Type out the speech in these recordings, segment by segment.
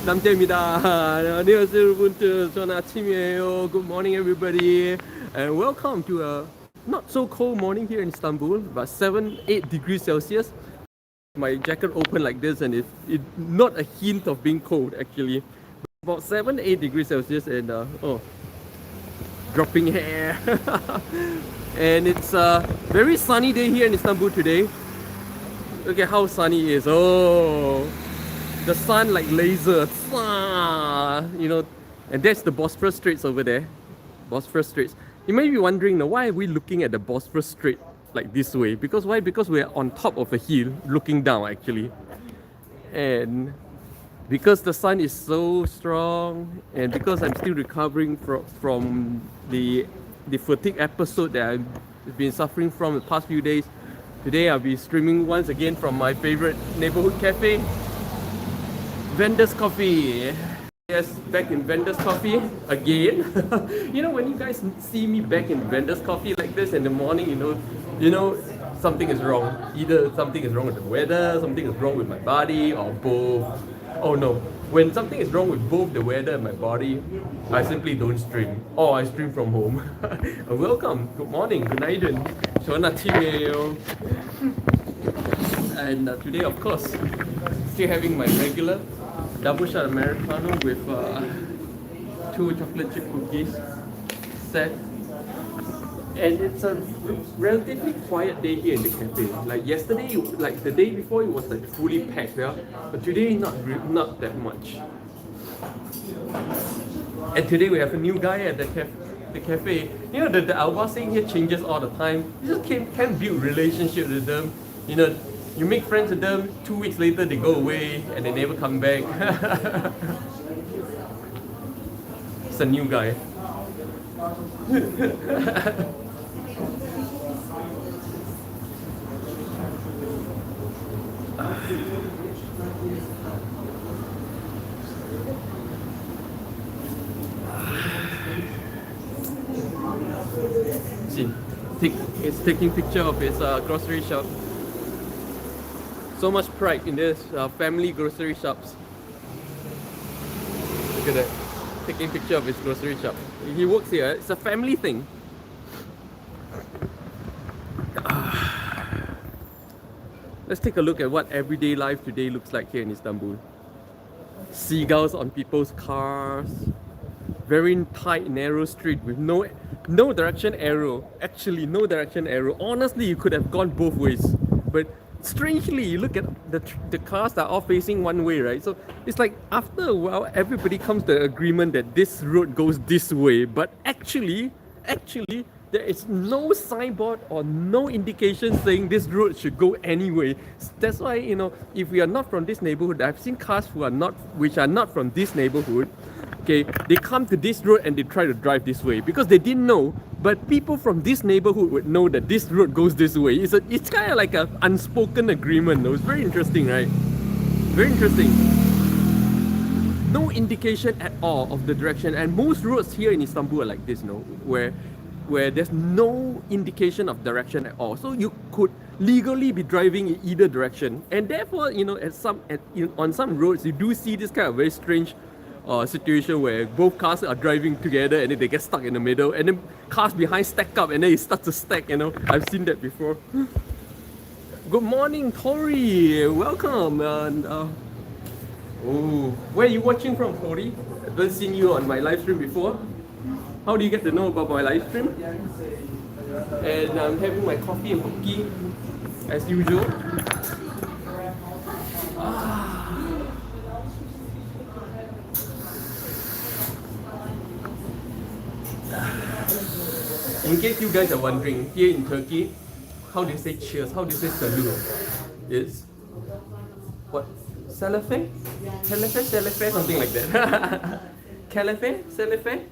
남자입니다. 안녕하세요 여러분. 좋은 아침이에요. Good morning everybody, and welcome to a not so cold morning here in Istanbul, but 7-8 degrees Celsius. My jacket open like this, and it not a hint of being cold actually. About 7-8 degrees Celsius, and dropping hair. And it's a very sunny day here in Istanbul today. Look at how sunny it is. Oh, the sun like laser, you know, and that's the Bosphorus Straits over there. Bosphorus Straits. You may be wondering now, why are we looking at the Bosphorus Strait like this way? Because why? Because we're on top of a hill looking down actually. And because the sun is so strong, and because I'm still recovering from the fatigue episode that I've been suffering from the past few days, today I'll be streaming once again from my favorite neighborhood cafe, Vendors Coffee. Yes, back in Vendors Coffee again. You know, when you guys see me back in Vendors Coffee like this in the morning, you know something is wrong. Either something is wrong with the weather, something is wrong with my body, or both. Oh no, when something is wrong with both the weather and my body, I simply don't stream, or I stream from home. Welcome, good morning, good night, 좋은 아침이에요. And today, of course, still having my regular double shot Americano with 2 chocolate chip cookies set. And it's a relatively quiet day here in the cafe. Like yesterday, like the day before, it was like fully packed, yeah. But today, not that much. And today we have a new guy at the cafe. You know, the alba saying here changes all the time. You just can't build relationship with them. You know, you make friends with them, 2 weeks later they go away and they never come back. It's a new guy. See, he's taking picture of his grocery shop. So much pride in this family grocery shops. Look at that, taking picture of his grocery shop. He works here. It's a family thing. Let's take a look at what everyday life today looks like here in Istanbul. Seagulls on people's cars. Very tight, narrow street with no direction arrow. Actually, no direction arrow. Honestly, you could have gone both ways. But strangely, you look at the cars that are all facing one way, right? So it's like after a while, everybody comes to an agreement that this road goes this way. But actually, there is no signboard or no indication saying this road should go anyway. That's why, you know, if we are not from this neighborhood, I've seen cars which are not from this neighborhood. Okay, they come to this road and they try to drive this way because they didn't know. But people from this neighborhood would know that this road goes this way. It's kind of like an unspoken agreement, though. It's very interesting, right? Very interesting. No indication at all of the direction, and most roads here in Istanbul are like this, no, where there's no indication of direction at all. So you could legally be driving in either direction, and therefore, you know, on some roads you do see this kind of very strange situation where both cars are driving together and then they get stuck in the middle, and then cars behind stack up and then it starts to stack, you know. I've seen that before. Good morning, Tori. Welcome. And oh, where are you watching from, Tori? I've not seen you on my live stream before. How do you get to know about my live stream? And I'm having my coffee and cookie as usual. In case you guys are wondering, here in Turkey, how do you say cheers? How do you say salut? It's what? Selefe? Selefe? Selefe? Something like that. Kelefe? Selefe?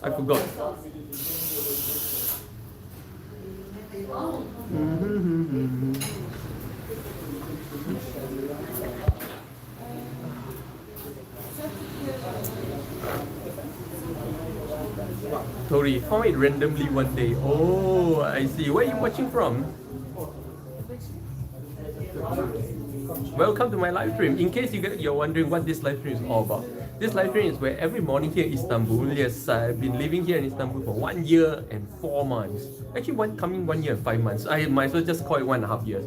I forgot. Tori, found it randomly one day. Oh, I see. Where are you watching from? Welcome to my live stream. In case you're wondering what this live stream is all about, this live stream is where every morning here in Istanbul, yes, I've been living here in Istanbul for 1 year and 4 months. Actually, coming 1 year and 5 months. I might as well just call it 1.5 years.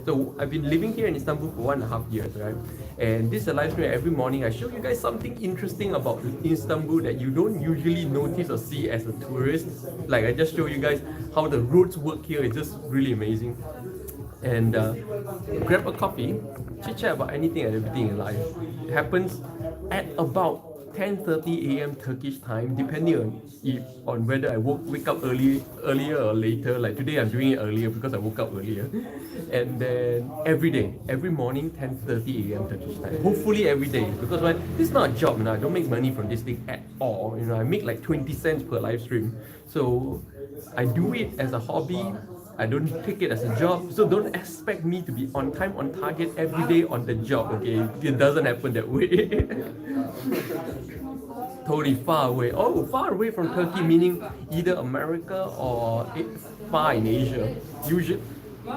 So I've been living here in Istanbul for 1.5 years, right? And this is a live stream every morning. I show you guys something interesting about Istanbul that you don't usually notice or see as a tourist. Like I just show you guys how the roads work here. It's just really amazing. And grab a coffee, chit chat about anything and everything in life. It happens at about 10:30 a.m. Turkish time, depending on whether I wake up earlier or later. Like today, I'm doing it earlier because I woke up earlier. And then every day, every morning, 10:30 a.m. Turkish time. Hopefully every day, because this is not a job now. I don't make money from this thing at all. You know, I make like 20 cents per live stream. So I do it as a hobby. I don't take it as a job, so don't expect me to be on time, on target every day on the job, okay? It doesn't happen that way. Totally far away. Oh, far away from Turkey, meaning either America or far in Asia. Usually,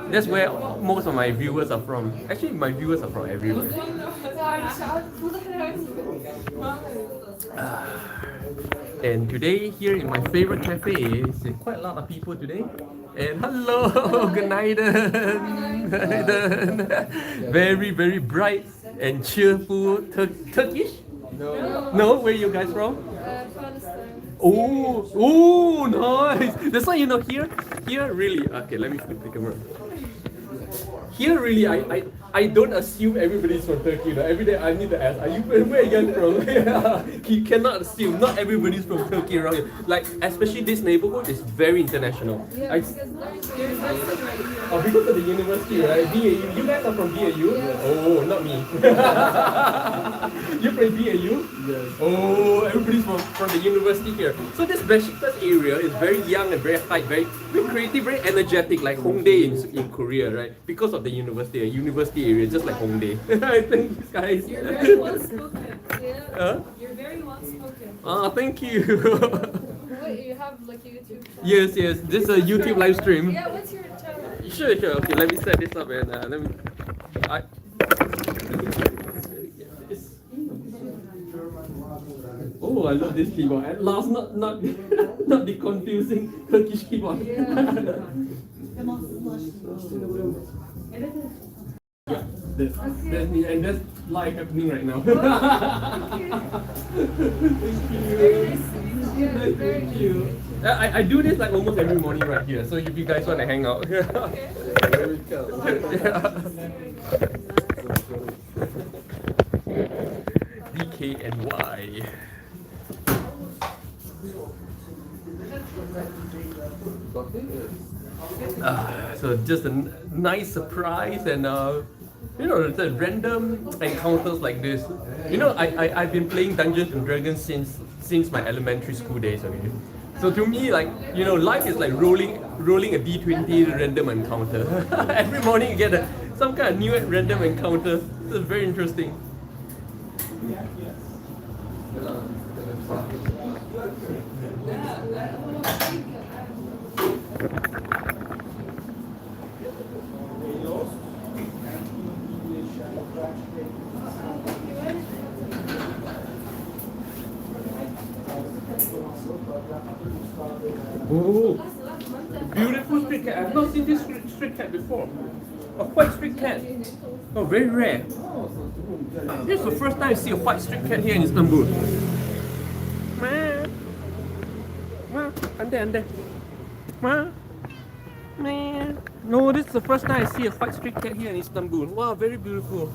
that's where most of my viewers are from. Actually, my viewers are from everywhere. And today, here in my favorite cafe, is quite a lot of people today. And hello, good night. Very, very bright and cheerful. Turkish? No. No? Where are you guys from? Palestine. Oh, nice. That's why here really. Okay, let me flip the camera. Here really, I don't assume everybody's from Turkey. You know? Every day I need to ask, where are you guys from? You cannot assume. Not everybody's from Turkey around here. Like, especially this neighborhood is very international. Yeah, because there's university right here. Oh, because of the university, right? BAU. You guys are from BAU? Yes. Oh, not me. You're from BAU? Yes. Oh, everybody's from the university here. So this Besiktas area is very young and very high, very creative, very energetic, like Hongdae in Korea, right? Because of the university, a university area, just like Hongdae. I think these guys. You're very well spoken. Yeah. Huh? You're very well spoken. Ah, thank you. Wait, you have like a YouTube channel? Yes. This is a YouTube live stream. Yeah, what's your channel? Sure. Okay, let me set this up and let me. Oh, I love this keyboard. At last, not not the confusing Turkish keyboard. Yeah, that's me, and that's live happening right now. Thank you. Very nice to meet you. Yeah, very Thank you. I do this like almost every morning right here. So if you guys want to hang out, here we go. DKNY. So just a nice surprise and the random encounters like this. I've been playing Dungeons and Dragons since my elementary school days. Okay, so to me, like life is like rolling a d20 random encounter. Every morning you get some kind of new random encounter. It's very interesting. Oh, beautiful street cat. I've not seen this street cat before. A white street cat. Oh, very rare. This is the first time I see a white street cat here in Istanbul. Ande. No, this is the first time I see a white street cat here in Istanbul. Wow, very beautiful.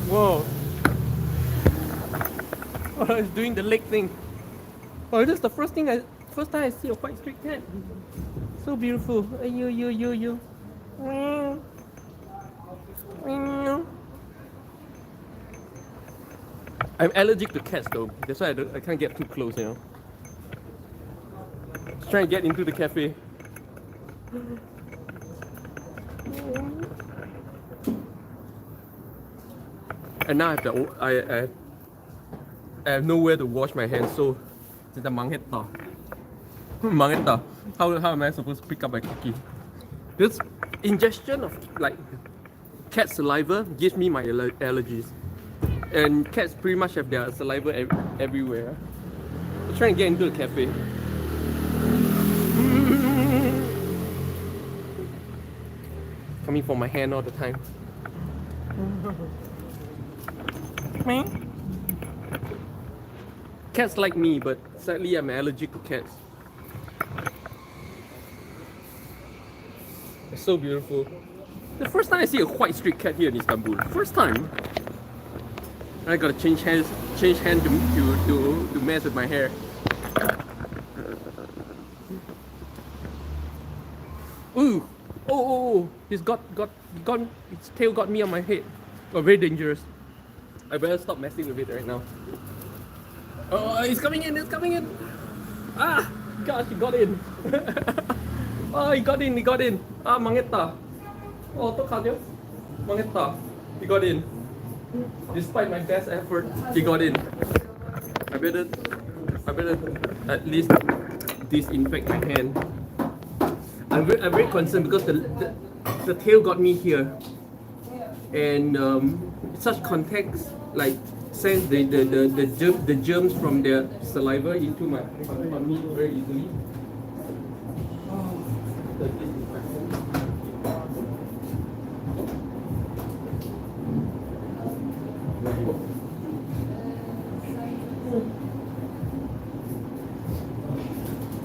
Whoa. Oh, it's doing the leg thing. Oh, this is the first time I see a white street cat. So beautiful. You. I'm allergic to cats though. That's why I can't get too close, Just trying to get into the cafe. And now I have nowhere to wash my hands, so it's a manghetta. How am I supposed to pick up my cookie? This ingestion of like cat saliva gives me my allergies. And cats pretty much have their saliva everywhere. I'm trying to get into the cafe. Coming for my hand all the time. Cats like me, but sadly I'm allergic to cats. It's so beautiful. The first time I see a white street cat here in Istanbul. First time. I gotta change hand to mess with my hair. Ooh! Oh! He's got its tail got me on my head. Oh, very dangerous. I better stop messing with it right now. Oh, it's coming in! It's coming in! Ah! Gosh, he got in! Oh, he got in! Ah, 망했다. Oh, 어떡하죠? 망했다. He got in. Despite my best effort, he got in. I better at least disinfect my hand. I'm very concerned because the tail got me here, and such contacts like sends the germs from their saliva into my on me very easily.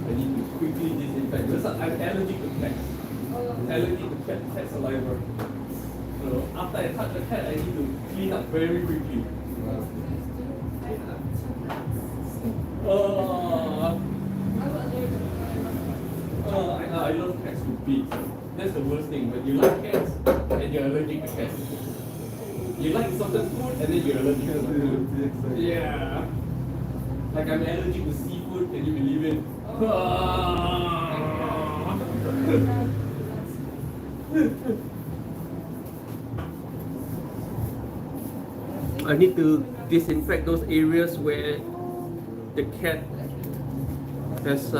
I need to quickly disinfect because I'm allergic to cats. Allergic to cat saliva. So after I touch the cat, I need to clean up very quickly. I love cats to bits. That's the worst thing. When you like cats and you're allergic to cats. You like certain food and then you're allergic to certain food. Yeah. Like I'm allergic to seafood, can you believe it? I need to disinfect those areas where the cat has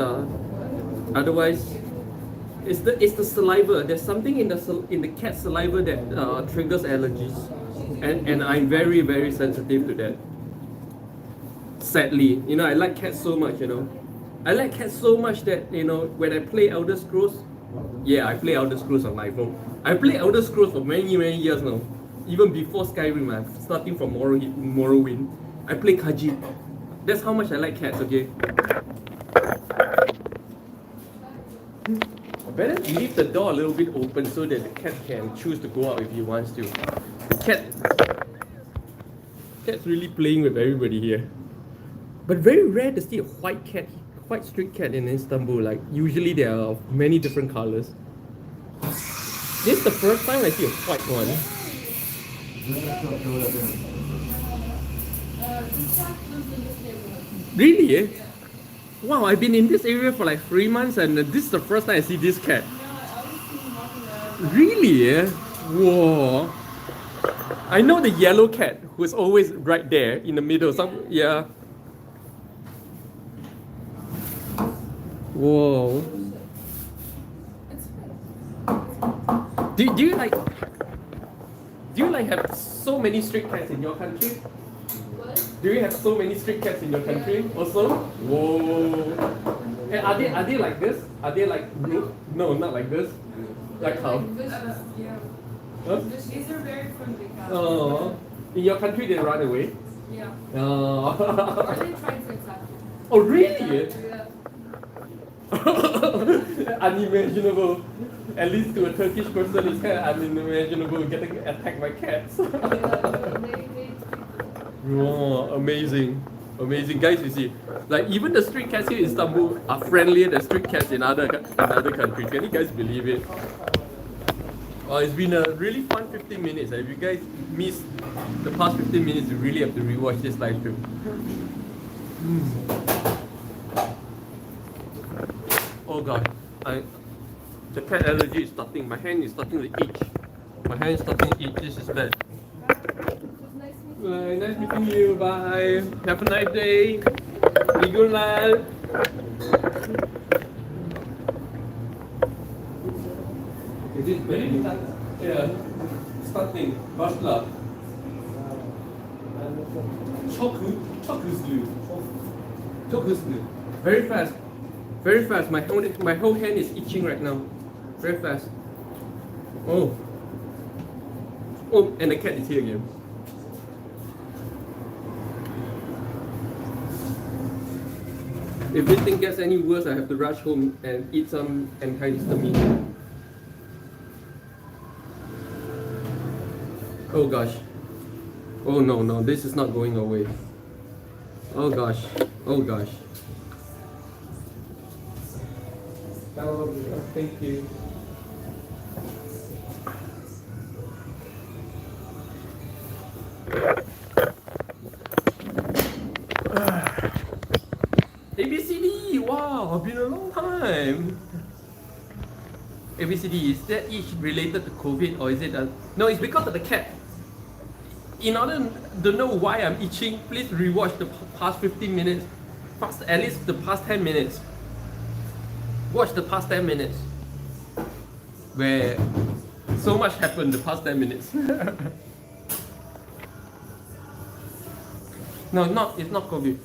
otherwise it's the saliva. There's something in the cat saliva that triggers allergies, and I'm very, very sensitive to that. Sadly, I like cats so much, I like cats so much that, when I play Elder Scrolls, I play Elder Scrolls on my phone. I play Elder Scrolls for many, many years now. Even before Skyrim, starting from Morrowind. I play Khajiit. That's how much I like cats, okay? I better leave the door a little bit open so that the cat can choose to go out if he wants to. Cat's really playing with everybody here. But very rare to see a white street cat in Istanbul. Like usually there are of many different colors. This is the first time I see a white one. Really? Eh? Wow, I've been in this area for like 3 months and this is the first time I see this cat. Really? Eh? Whoa. I know the yellow cat who's always right there in the middle. Yeah. Whoa. Do you like have so many street cats in your country? What? Do you have so many street cats in your country also? Whoa. And are they like this? Are they like no, not like this. Like how? Yeah. Huh? These are very friendly cats. Oh. In your country they run away? Yeah. Oh. Or they try to attack you. Oh really? Yeah. Unimaginable. At least to a Turkish person, it's kind of unimaginable getting attacked by cats. Oh, amazing. Amazing. Guys, you see, like even the street cats here in Istanbul are friendlier than street cats in other countries. Can you guys believe it? Oh, it's been a really fun 15 minutes. If you guys missed the past 15 minutes, you really have to rewatch this live stream. Oh god, the cat allergy is starting. My hand is starting to itch. My hand is starting to itch. This is bad. Nice meeting you. Bye. Have a nice day. Good night. Is it very yeah. starting. Başla. Çok hızlı. Çok hızlı. Very fast. Very fast. My whole hand is itching right now. Very fast. Oh. Oh, and the cat is here again. If this thing gets any worse, I have to rush home and eat some antihistamine. Oh gosh. Oh no, this is not going away. Oh gosh. Oh gosh. Oh, thank you. ABCD! Wow, been a long time. ABCD, is that each related to COVID or is it a... No, it's because of the cat. In order to know why I'm itching, please rewatch the past 15 minutes. At least the past 10 minutes. Watch the past 10 minutes. Where so much happened the past 10 minutes. No, it's not COVID.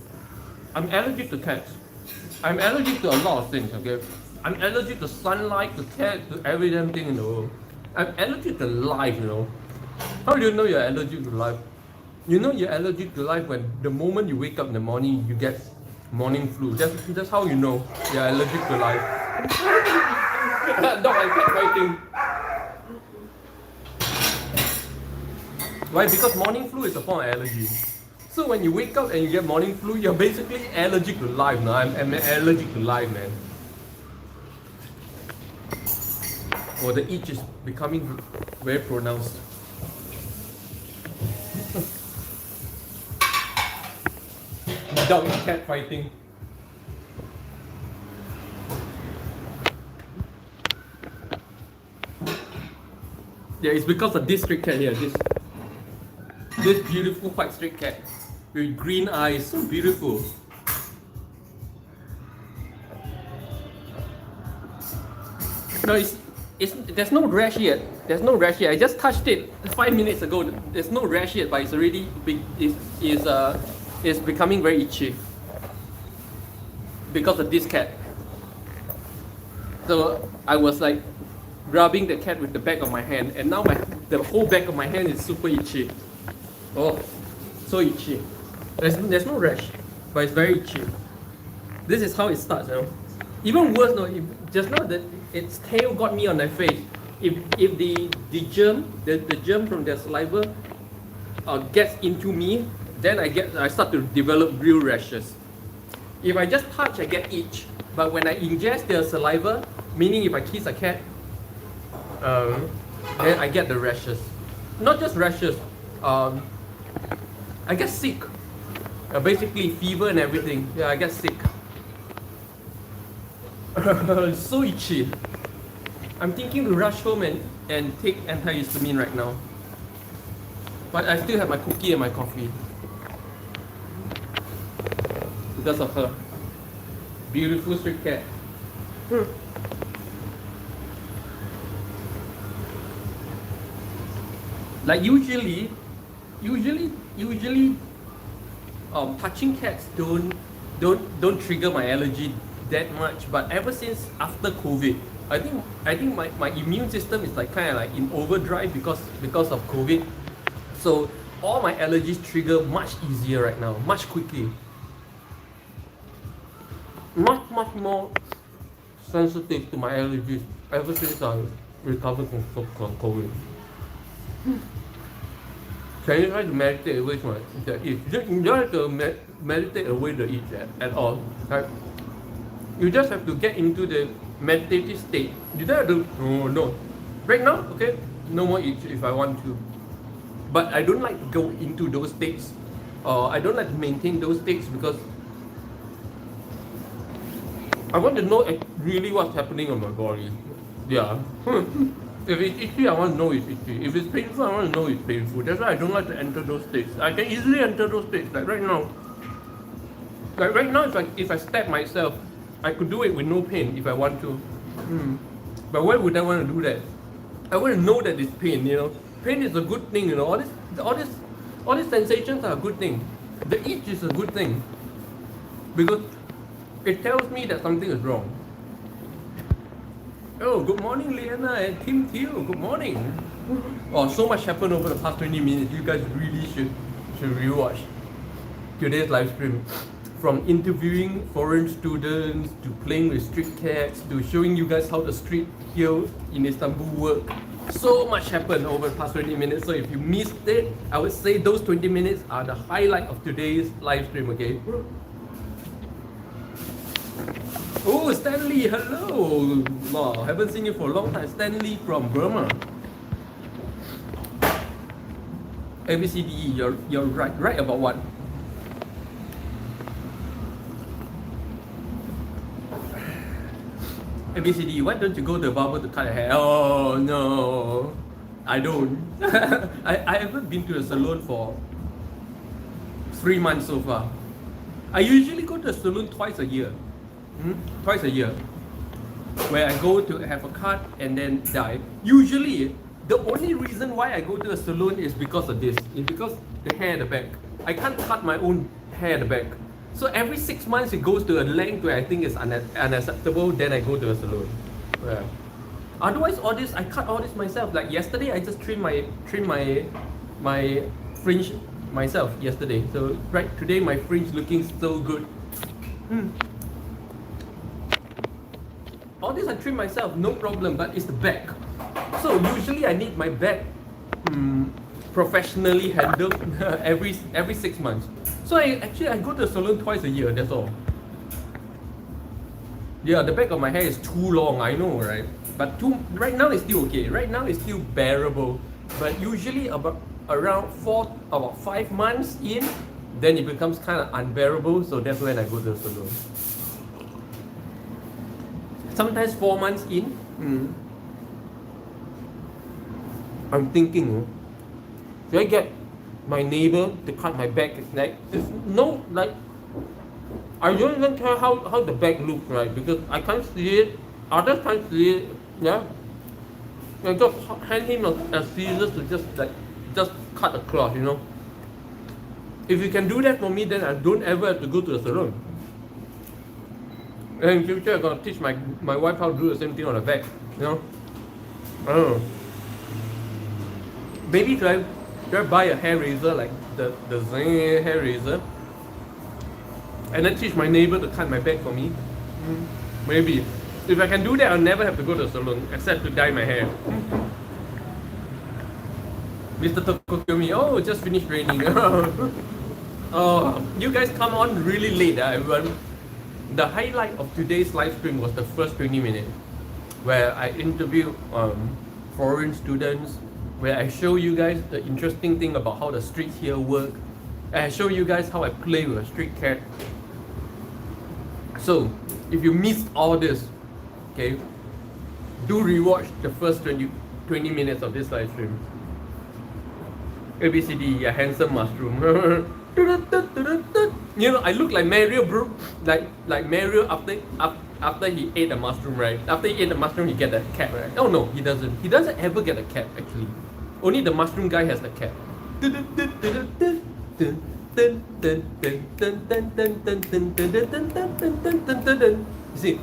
I'm allergic to cats. I'm allergic to a lot of things, okay? I'm allergic to sunlight, to cats, to every damn thing in the world. I'm allergic to life, you know. How do you know you're allergic to life? You know you're allergic to life when the moment you wake up in the morning, you get morning flu. That's how you know you're allergic to life. Dog and cat fighting. Why? Because morning flu is a form of allergy. So when you wake up and you get morning flu, you're basically allergic to life. Now I'm allergic to life, man. Oh, the itch is becoming very pronounced. Dog and cat fighting. Yeah, it's because of this street cat here. This beautiful white street cat with green eyes, so beautiful. No, there's no rash yet. There's no rash yet. I just touched it 5 minutes ago. There's no rash yet, but it's already big. It's becoming very itchy because of this cat. So I was like rubbing the cat with the back of my hand, and now the whole back of my hand is super itchy. Oh, so itchy. There's no rash, but it's very itchy. This is how it starts, you know. Even worse, no, just now that its tail got me on my face. If the germ from their saliva gets into me, then I start to develop real rashes. If I just touch, I get itch. But when I ingest their saliva, meaning if I kiss a cat, then I get the rashes. Not just rashes. I get sick. Basically fever and everything. Yeah, I get sick. So itchy. I'm thinking to rush home and take antihistamine right now. But I still have my cookie and my coffee. Because of her. Beautiful street cat. Like usually touching cats don't trigger my allergy that much, but ever since after COVID, I think my immune system is like kind of like in overdrive because of COVID. So all my allergies trigger much easier right now, much quickly, much more sensitive to my allergies ever since I recovered from COVID. Can you try to meditate away from the itch? You don't have to meditate away the itch at all. Right? You just have to get into the meditative state. You don't have to, no. Right now, okay, no more itch if I want to. But I don't like to go into those states. I don't like to maintain those states because I want to know really what's happening on my body. Yeah. If it's itchy, I want to know it's itchy. If it's painful, I want to know it's painful. That's why I don't like to enter those states. I can easily enter those states, like right now. Like right now, if I stab myself, I could do it with no pain if I want to. But why would I want to do that? I want to know that it's pain, you know. Pain is a good thing, you know. All these sensations are a good thing. The itch is a good thing because it tells me that something is wrong. Oh, good morning, Liana and Tim Thiel. Good morning. Oh, so much happened over the past 20 minutes. You guys really should rewatch today's live stream. From interviewing foreign students to playing with street cats to showing you guys how the street here in Istanbul work. So much happened over the past 20 minutes. So if you missed it, I would say those 20 minutes are the highlight of today's live stream, okay? Oh, Stanley, hello! Wow, haven't seen you for a long time. Stanley from Burma. ABCDE, you're right. Right about what? ABCD, why don't you go to the barber to cut your hair? Oh no, I don't. I haven't been to a salon for 3 months so far. I usually go to a salon twice a year. Twice a year. Where I go to have a cut and then dye. Usually, the only reason why I go to a salon is because of this. It's because the hair at the back. I can't cut my own hair at the back. So every 6 months it goes to a length where I think is unacceptable, then I go to a salon. Yeah. Otherwise, all this I cut all this myself. Like yesterday, I just trimmed my fringe myself yesterday. So right today, my fringe looking so good. All this I trim myself, no problem. But it's the back. So usually I need my back professionally handled every 6 months. So I go to the salon twice a year, that's all. Yeah, the back of my hair is too long, I know, right? But right now it's still okay. Right now it's still bearable. But usually about 5 months in, then it becomes kind of unbearable. So that's when I go to the salon. Sometimes 4 months in, I'm thinking, should I get my neighbor to cut my back? Like, I don't even care how the back looks, right? Because I can't see it, others can't see it, yeah. I just hand him a scissors to just cut across, you know. If you can do that for me, then I don't ever have to go to the salon. And in future, I'm gonna teach my wife how to do the same thing on the back, you know. I don't know. Maybe should I buy a hair razor like the Zeng hair razor, and then teach my neighbor to cut my back for me? Maybe. If I can do that, I'll never have to go to the salon except to dye my hair. Mr. Tokoyomi, oh, just finished raining. Oh, you guys come on really late, everyone. The highlight of today's live stream was the first 20 minutes, where I interviewed foreign students, where I show you guys the interesting thing about how the streets here work. And I show you guys how I play with a street cat. So, if you missed all this, okay, do rewatch the first 20 minutes of this live stream. ABCD, a handsome mushroom. You know, I look like Mario, bro. Like Mario after he ate a mushroom, right? After he ate the mushroom, he get a cap, right? Oh no, he doesn't. He doesn't ever get a cap, actually. Only the mushroom guy has the cap. You see,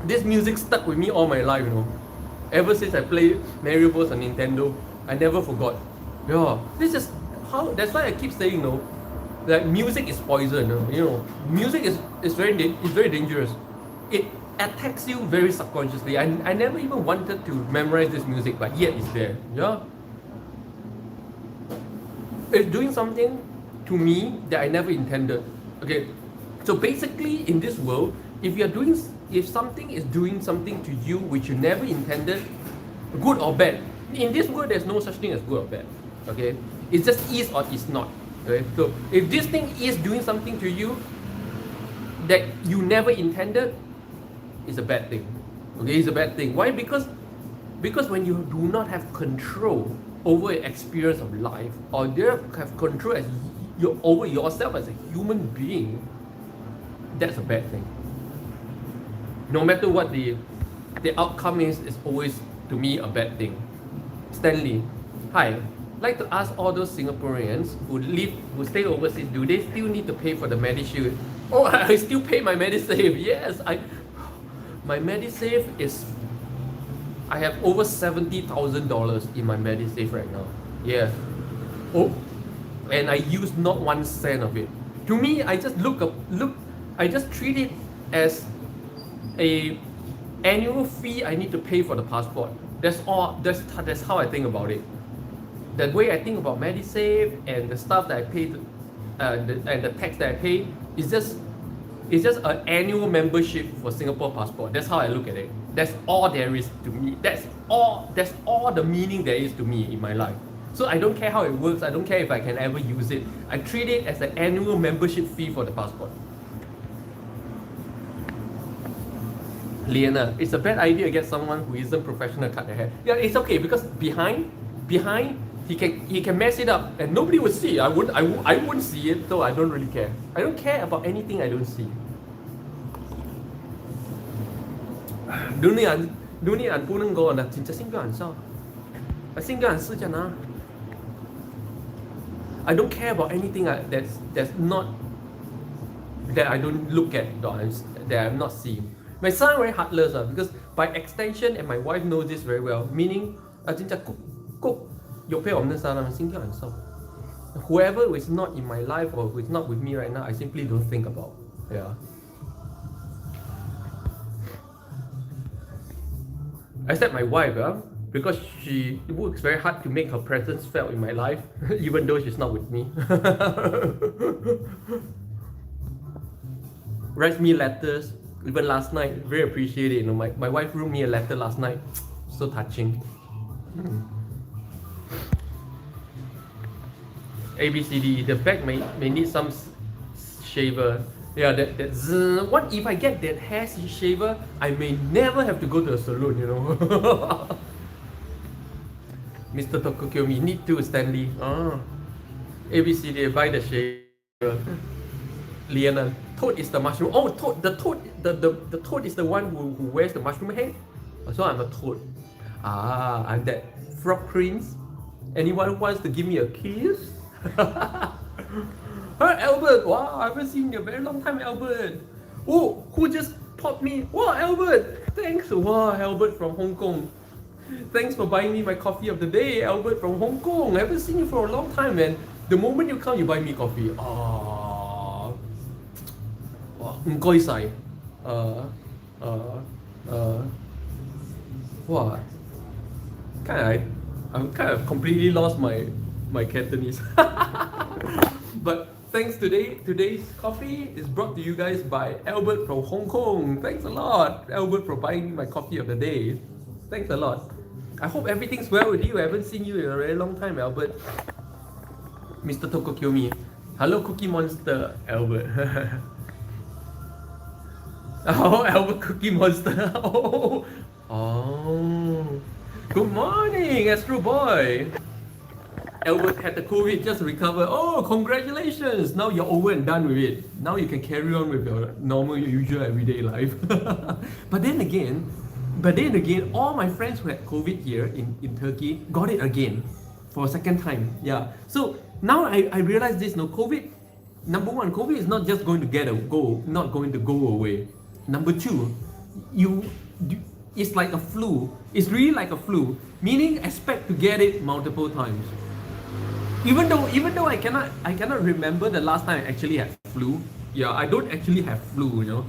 this music stuck with me all my life, you know. Ever since I played Mario Bros on Nintendo, I never forgot. Yeah, this is how. That's why I keep saying, you know, that music is poison. You know, music is very dangerous. It attacks you very subconsciously. I never even wanted to memorize this music, but yet it's there. Yeah, it's doing something to me that I never intended. Okay, so basically in this world, if something is doing something to you which you never intended, good or bad, in this world there's no such thing as good or bad. Okay, it's just is or is not. Okay, so if this thing is doing something to you that you never intended, it's a bad thing. Okay, it's a bad thing. Why? Because when you do not have control over an experience of life, or you have control over yourself as a human being, that's a bad thing. No matter what the outcome is always to me a bad thing. Stanley, Hi, like to ask all those Singaporeans who stay overseas, do they still need to pay for the MediShield? Oh, I still pay my MediSave. Yes, my MediSave is, I have over $70,000 in my MediSave right now. Yeah. Oh, and I use not 1 cent of it. To me, I just I just treat it as a annual fee I need to pay for the passport. That's all. That's how I think about it. The way I think about MediSave and the stuff that I pay, and the tax that I pay is just an annual membership for Singapore passport. That's how I look at it. That's all there is to me. That's all the meaning there is to me in my life. So I don't care how it works. I don't care if I can ever use it. I treat it as an annual membership fee for the passport. Liana, it's a bad idea to get someone who isn't professional cut their hair. Yeah, it's okay because behind he can mess it up and nobody would see. I wouldn't see it, so I don't really care. I don't care about anything I don't see. Dunia an punang go na 진짜 신경 안 써. 신경 안 쓰잖아. I don't care about anything that's not, that I don't look at, that I'm not seeing. My son very heartless because by extension, and my wife knows this very well, meaning 진짜 꼭 옆에 없는 사람은 신경 안 써. Whoever is not in my life or who is not with me right now, I simply don't think about. Yeah. Except my wife, because she works very hard to make her presence felt in my life, even though she's not with me. Writes me letters, even last night, very appreciated. You know, my wife wrote me a letter last night, so touching. ABCD, the back may need some shaver. Yeah, what if I get that hair shaver? I may never have to go to a salon, you know. Mr. Tokokyomi, need to Stanley. ABCD, buy the shaver. Liana, Toad is the mushroom. Oh, Toad, the Toad is the one who wears the mushroom head. So I'm a Toad. I'm that frog prince. Anyone who wants to give me a kiss? Hi, Albert. Wow, I haven't seen you in a very long time, Albert. Oh, who just popped me? Wow, Albert. Thanks. Wow, Albert from Hong Kong. Thanks for buying me my coffee of the day, Albert from Hong Kong. I haven't seen you for a long time, man. The moment you come, you buy me coffee. Wow, 唔該晒. Wow. I'm kind of completely lost my Cantonese. But thanks today's coffee is brought to you guys by Albert from Hong Kong. Thanks a lot, Albert, for buying my coffee of the day. Thanks a lot. I hope everything's well with you. I haven't seen you in a very long time, Albert. Mr. Tokokyomi. Hello, Cookie Monster, Albert. Oh, Albert Cookie Monster. Oh. Good morning, Astro Boy. Albert had the COVID, just recovered. Oh, congratulations! Now you're over and done with it. Now you can carry on with your normal, usual, everyday life. But then again, all my friends who had COVID here in Turkey got it again for a second time. Yeah. So now I realize this. No, COVID. Number one, COVID is not just going to not going to go away. Number two, it's like a flu. It's really like a flu, meaning expect to get it multiple times. Even though I cannot remember the last time I actually had flu. Yeah, I don't actually have flu, you know.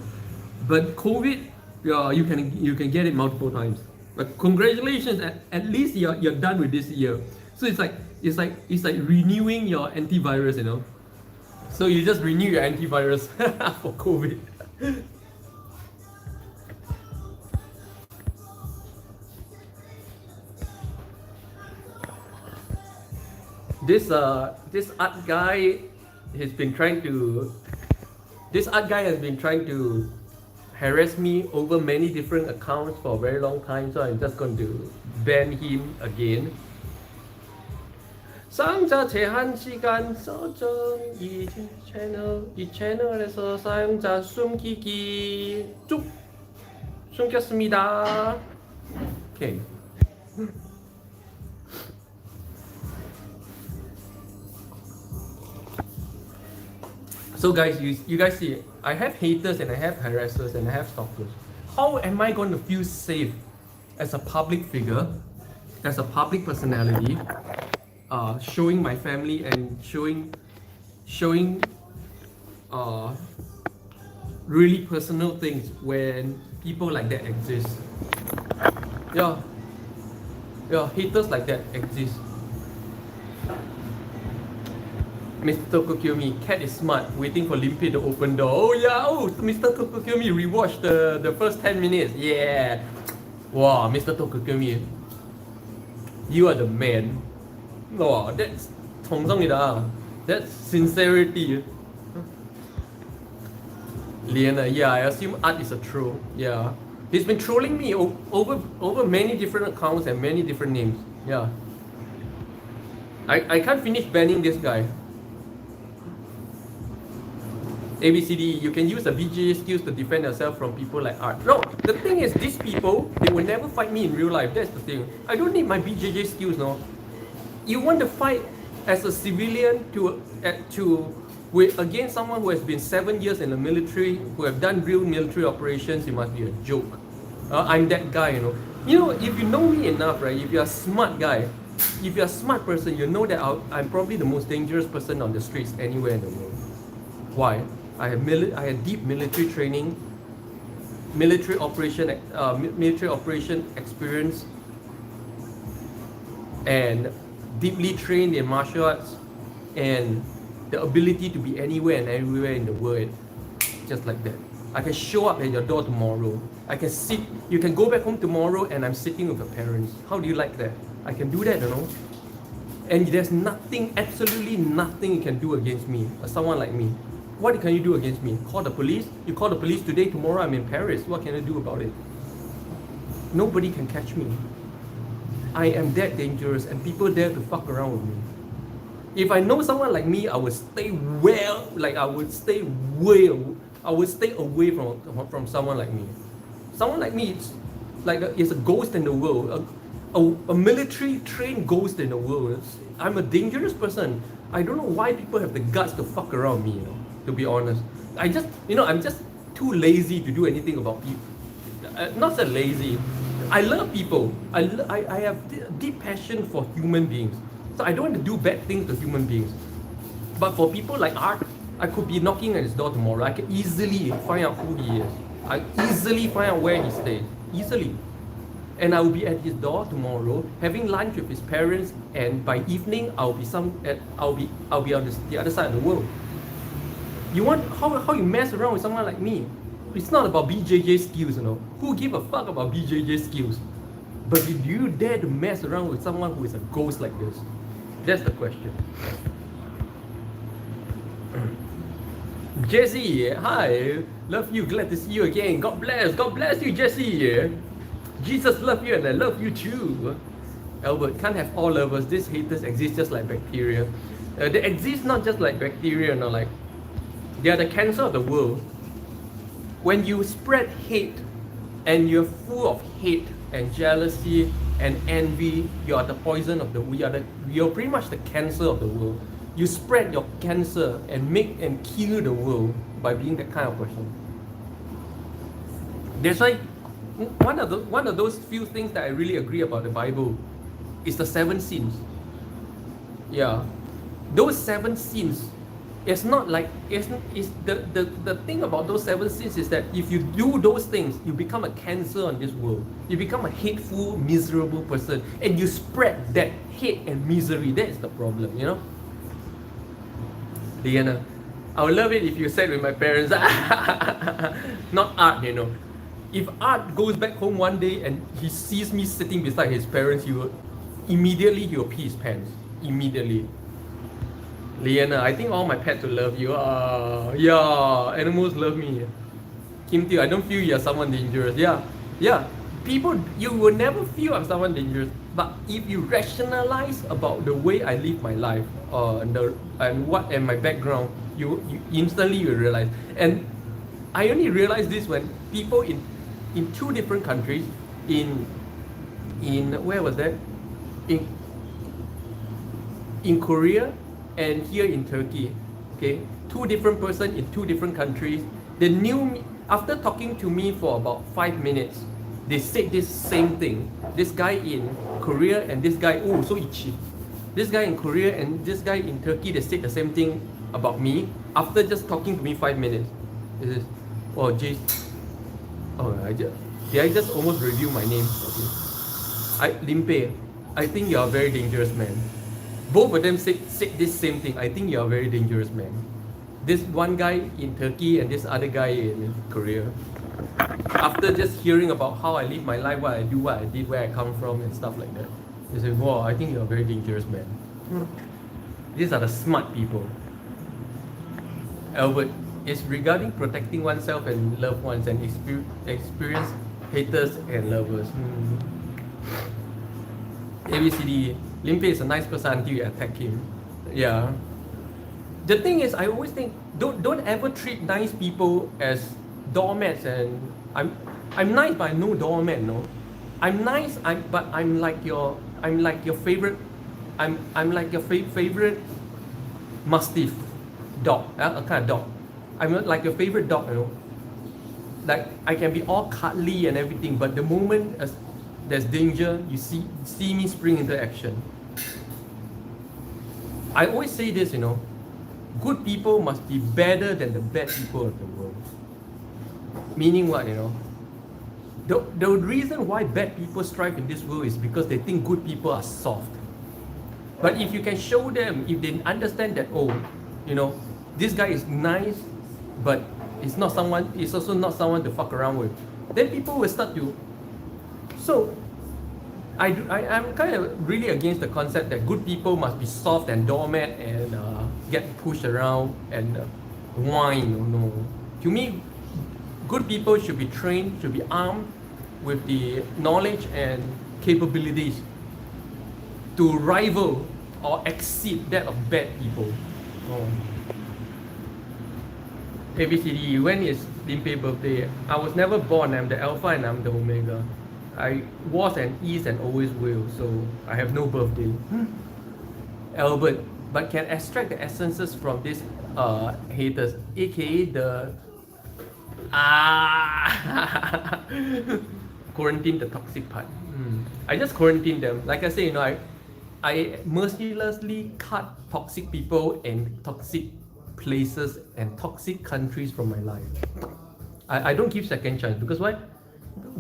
But COVID, yeah, you can get it multiple times. But congratulations, at least you're done with this year. So it's like renewing your antivirus, you know. So you just renew your antivirus for COVID. This art guy has been trying to harass me over many different accounts for a very long time, so I'm just going to ban him again. 사용자 제한 시간 설정 이 채널에서 사용자 숨기기 쭉 숨겼습니다. Okay. So guys, you guys see, I have haters and I have harassers and I have stalkers. How am I going to feel safe as a public figure, as a public personality, showing my family and showing uh, really personal things when people like that exist? Yeah, yeah, haters like that exist. Mr. Kokyomi, cat is smart, waiting for Limpeh to open door. Oh yeah, oh, Mr. Kokyomi, rewatch the first 10 minutes. Yeah. Wow, Mr. Kokyomi, you are the man. Wow, that's 崇尚你的啊. That's sincerity. Liana, yeah, I assume Art is a troll. Yeah. He's been trolling me over many different accounts and many different names. Yeah. I can't finish banning this guy. ABCD, you can use the BJJ skills to defend yourself from people like Art. No, the thing is, these people, they will never fight me in real life. That's the thing. I don't need my BJJ skills, no. You want to fight as a civilian against someone who has been 7 years in the military, who have done real military operations, you must be a joke. I'm that guy, you know. You know, if you know me enough, right, if you're a smart guy, if you're a smart person, you know that I'm probably the most dangerous person on the streets anywhere in the world. Why? I have deep military training, military operation experience, and deeply trained in martial arts, and the ability to be anywhere and everywhere in the world, just like that. I can show up at your door tomorrow. I can sit. You can go back home tomorrow, and I'm sitting with your parents. How do you like that? I can do that, you know. And there's nothing, absolutely nothing you can do against me, or someone like me. What can you do against me? Call the police? You call the police today, tomorrow I'm in Paris. What can I do about it? Nobody can catch me. I am that dangerous and people dare to fuck around with me. If I know someone like me, I would stay away from someone like me. Someone like me is a ghost in the world, a military trained ghost in the world. I'm a dangerous person. I don't know why people have the guts to fuck around me, you know, to be honest. I'm just too lazy to do anything about people. Not so lazy. I love people. I have deep passion for human beings. So I don't want to do bad things to human beings. But for people like Art, I could be knocking at his door tomorrow. I can easily find out who he is. I easily find out where he stays. Easily. And I will be at his door tomorrow, having lunch with his parents, and by evening I'll be on the other side of the world. You want how you mess around with someone like me? It's not about BJJ skills, you know. Who give a fuck about BJJ skills? But do you dare to mess around with someone who is a ghost like this? That's the question. Jesse, hi, love you, glad to see you again. God bless you, Jesse. Jesus love you and I love you too. Albert, can't have all lovers. These haters exist just like bacteria. They exist not just like bacteria, no, like they are the cancer of the world. When you spread hate and you're full of hate and jealousy and envy, you are the poison of the world. You're pretty much the cancer of the world. You spread your cancer and make and kill the world by being that kind of person. That's why one of those few things that I really agree about the Bible is the 7 sins. Yeah, those 7 sins. It's not like the thing about those 7 sins is that if you do those things, you become a cancer on this world. You become a hateful, miserable person, and you spread that hate and misery. That is the problem, you know. Diana, I would love it if you said with my parents, not Art, you know. If Art goes back home one day and he sees me sitting beside his parents, he will pee his pants. Immediately. Liana, I think all my pets will love you. Yeah, animals love me. Kim Teo, I don't feel you're someone dangerous. Yeah. People, you will never feel I'm someone dangerous. But if you rationalize about the way I live my life, and my background, you instantly will realize. And I only realized this when people in 2 different countries, in where was that? In Korea and here in Turkey, Okay, two different person in two different countries. They knew me after talking to me for about 5 minutes. They said this same thing. This guy in Korea and this guy, oh, so itchy. This guy in Korea and this guy in Turkey, they said the same thing about me after just talking to me 5 minutes. This is, oh, jeez. Oh, did I just almost review my name? Okay. Limpeh, I think you are a very dangerous man. Both of them said this same thing. I think you are a very dangerous man. This one guy in Turkey and this other guy in Korea. After just hearing about how I live my life, what I do, what I did, where I come from, and stuff like that, they say, "Wow, I think you're a very dangerous man." These are the smart people. Albert, it's regarding protecting oneself and loved ones and experience haters and lovers. ABCD, Limpeh is a nice person until you attack him. Yeah. The thing is, I always think don't ever treat nice people as doormats. And I'm nice, but I'm no doormat. No, I'm nice. But I'm like your favorite. I'm like your favorite mastiff dog. A kind of dog. I'm like your favorite dog. You know, like I can be all cuddly and everything, but the moment there's danger, you see me spring into action. I always say this, you know, good people must be better than the bad people of the world. Meaning what, you know? The reason why bad people strive in this world is because they think good people are soft. But if you can show them, if they understand that, oh, you know, this guy is nice, but it's also not someone to fuck around with, then people will start to. So I'm kind of really against the concept that good people must be soft and doormat and get pushed around and whine. No, to me, good people should be trained, should be armed with the knowledge and capabilities to rival or exceed that of bad people. ABCD, when is Limpeh's birthday? I was never born. I'm the alpha and I'm the omega. I was and is and always will, so I have no birthday. Albert, but can extract the essences from these haters, aka the quarantine the toxic part. I just quarantine them. Like I say, you know, I mercilessly cut toxic people and toxic places and toxic countries from my life. I don't give second chance because why?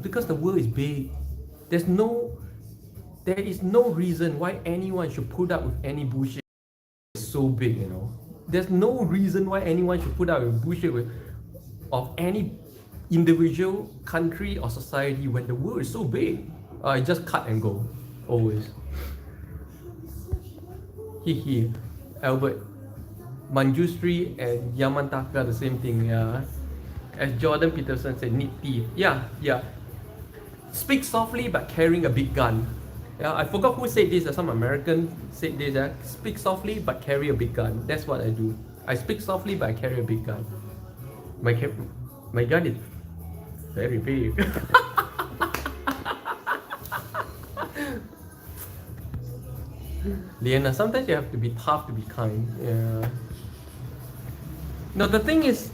Because the world is big. There is no reason why anyone should put up with any bullshit. It's so big, you know. There's no reason why anyone should put up with bullshit of any individual, country or society when the world is so big. I just cut and go, always. Albert, Manjusri and Yamantaka, the same thing. Yeah. As Jordan Peterson said, need teeth. Yeah. Speak softly but carrying a big gun. Yeah, I forgot who said this. Some American said this. Speak softly but carry a big gun. That's what I do. I speak softly but I carry a big gun. My gun is very big. Liana, sometimes you have to be tough to be kind. Yeah. No, the thing is,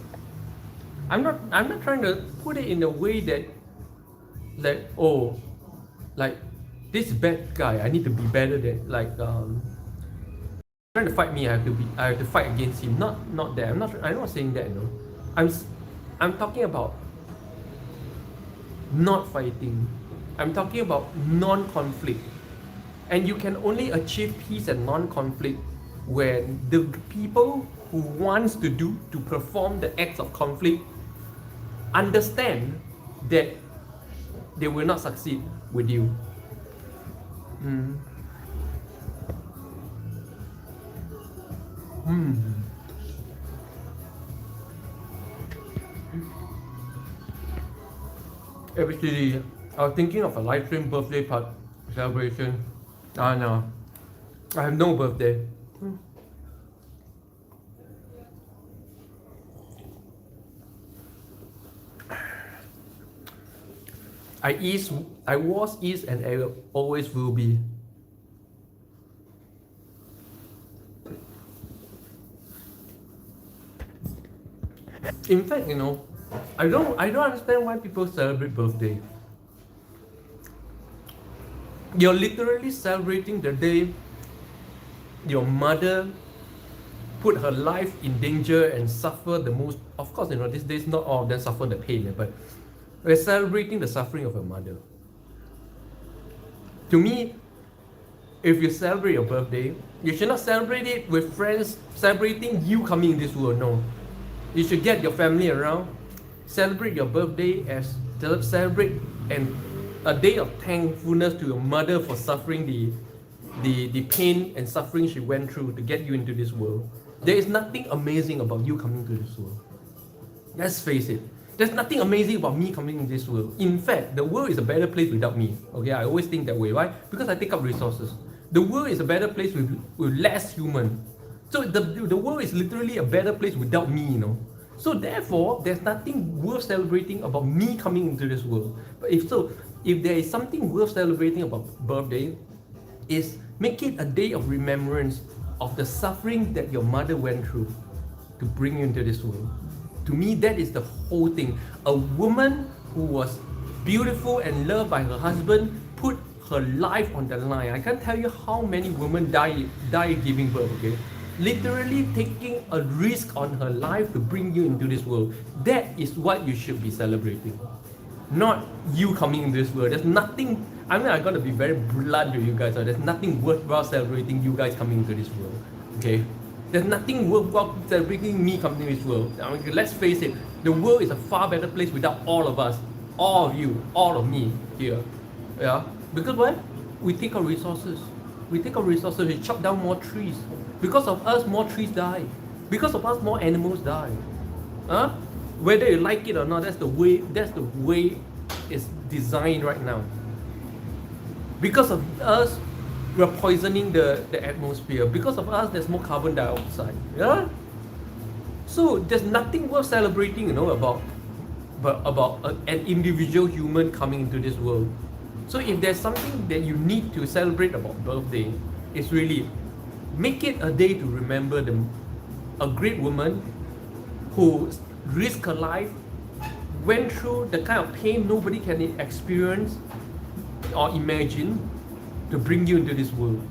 I'm not trying to put it in a way that this bad guy, I need to be better than trying to fight me, I have to fight against him. Not that. I'm not saying that, you know. I'm talking about not fighting. I'm talking about non-conflict. And you can only achieve peace and non-conflict when the people who wants to perform the acts of conflict understand that they will not succeed with you. Actually, I was thinking of a live stream birthday celebration. No, I have no birthday. I was, is, and I always will be. In fact, I don't understand why people celebrate birthday. You're literally celebrating the day your mother put her life in danger and suffer the most. Of course, these days not all of them suffer the pain, but we're celebrating the suffering of her mother. To me, if you celebrate your birthday, you should not celebrate it with friends celebrating you coming in this world. No, you should get your family around, celebrate your birthday as celebrate and a day of thankfulness to your mother for suffering the pain and suffering she went through to get you into this world. There is nothing amazing about you coming to this world. Let's face it. There's nothing amazing about me coming in this world. In fact, the world is a better place without me. Okay, I always think that way. Why? Because I take up resources. The world is a better place with less human. So the world is literally a better place without me. So therefore, there's nothing worth celebrating about me coming into this world. But if there is something worth celebrating about birthday, is make it a day of remembrance of the suffering that your mother went through to bring you into this world. To me, that is the whole thing. A woman who was beautiful and loved by her husband put her life on the line. I can't tell you how many women die giving birth, okay? Literally taking a risk on her life to bring you into this world. That is what you should be celebrating. Not you coming into this world. There's nothing, I'm gotta be very blunt with you guys. There's nothing worthwhile celebrating you guys coming into this world. Okay? There's nothing worthwhile celebrating me coming into this world. Let's face it, the world is a far better place without all of us. All of you, all of me here. Yeah? Because what? We take our resources. We chop down more trees. Because of us, more trees die. Because of us, more animals die. Huh? Whether you like it or not, that's the way it's designed right now. Because of us, we're poisoning the atmosphere. Because of us, there's more carbon dioxide. Yeah? So there's nothing worth celebrating, about an individual human coming into this world. So if there's something that you need to celebrate about birthday, it's really make it a day to remember a great woman who risked her life, went through the kind of pain nobody can experience or imagine to bring you into this world.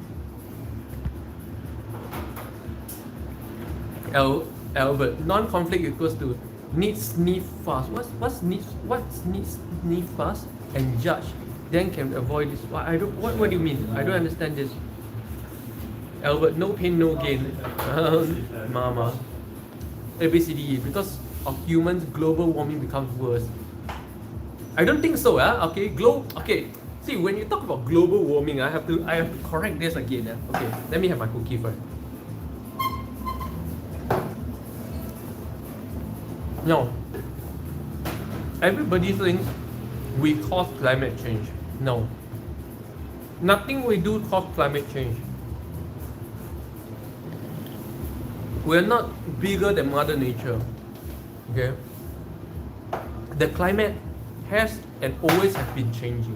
Albert, non-conflict equals to need sniff fast. What's need sniff fast and judge? Then can avoid this. What do you mean? I don't understand this. Albert, no pain, no gain. Mama. ABCDE, because of humans, global warming becomes worse. I don't think so. Okay. See, when you talk about global warming, I have to correct this again. Okay, let me have my cookie first. No. Everybody thinks we cause climate change. No. Nothing we do cause climate change. We're not bigger than Mother Nature. Okay? The climate has and always has been changing.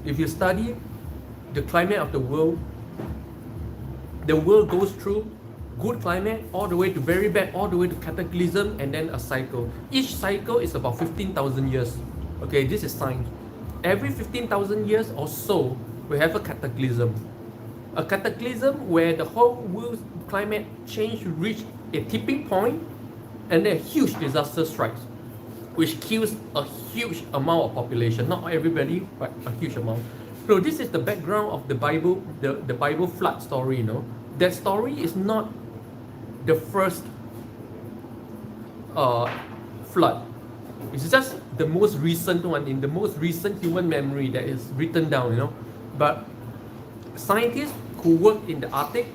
If you study the climate of the world goes through good climate all the way to very bad, all the way to cataclysm, and then a cycle. Each cycle is about 15,000 years. Okay, this is science. Every 15,000 years or so, we have a cataclysm. A cataclysm where the whole world's climate change reached a tipping point, and then a huge disaster strikes, which kills a huge amount of population. Not everybody, but a huge amount. So this is the background of the Bible, the Bible flood story. That story is not the first flood. It's just the most recent one, in the most recent human memory that is written down. But scientists who work in the Arctic,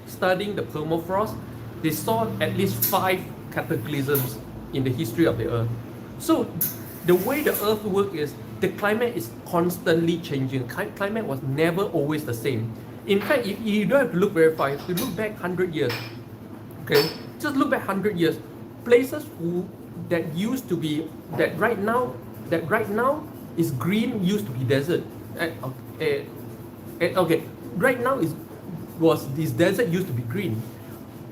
studying the permafrost, they saw at least 5 cataclysms in the history of the Earth. So the way the Earth works is the climate is constantly changing. Climate was never always the same. In fact, you don't have to look very far. If you look back 100 years, okay, just look back 100 years. Places that right now is green used to be desert. Okay, right now this desert used to be green.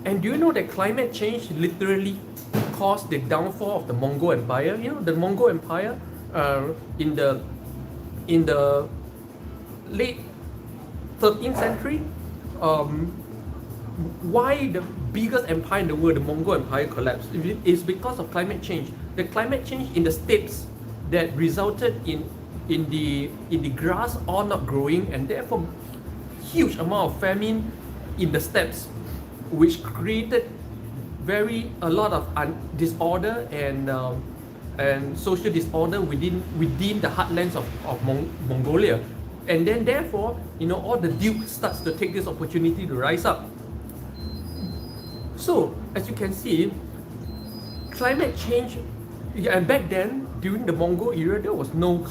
And do you know that climate change literally caused the downfall of the Mongol Empire. You know, the Mongol Empire in the late 13th century, why the biggest empire in the world, the Mongol Empire, collapsed is because of climate change. The climate change in the steppes that resulted in the grass all not growing, and therefore huge amount of famine in the steppes, which created a lot of disorder and social disorder within the heartlands of Mongolia. And then therefore, you know, all the dukes starts to take this opportunity to rise up. So as you can see, climate change, and back then during the Mongol era, there was no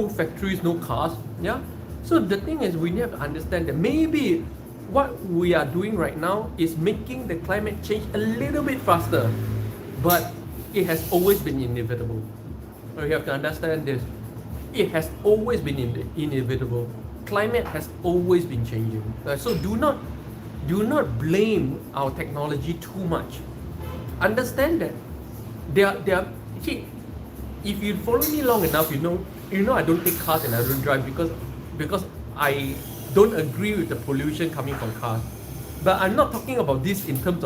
factories, no cars. Yeah. So the thing is, we have to understand that maybe what we are doing right now is making the climate change a little bit faster, but it has always been inevitable. You have to understand this. It has always been inevitable. Climate has always been changing. So do not blame our technology too much. Understand that see, if you follow me long enough, you know I don't take cars and I don't drive because I don't agree with the pollution coming from cars. But I'm not talking about this in terms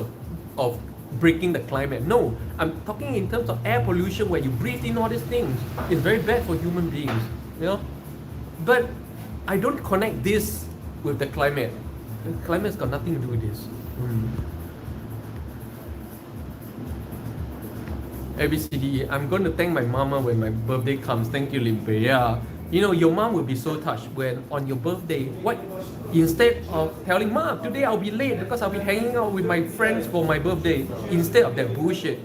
of breaking the climate. No, I'm talking in terms of air pollution, where you breathe in all these things. It's very bad for human beings, you know. But I don't connect this with the climate. The climate's got nothing to do with this. ABCDE, I'm going to thank my mama when my birthday comes. Thank you, Limpeh. Yeah. You know, your mom will be so touched when on your birthday, instead of telling, Ma, today I'll be late because I'll be hanging out with my friends for my birthday, instead of that bullshit,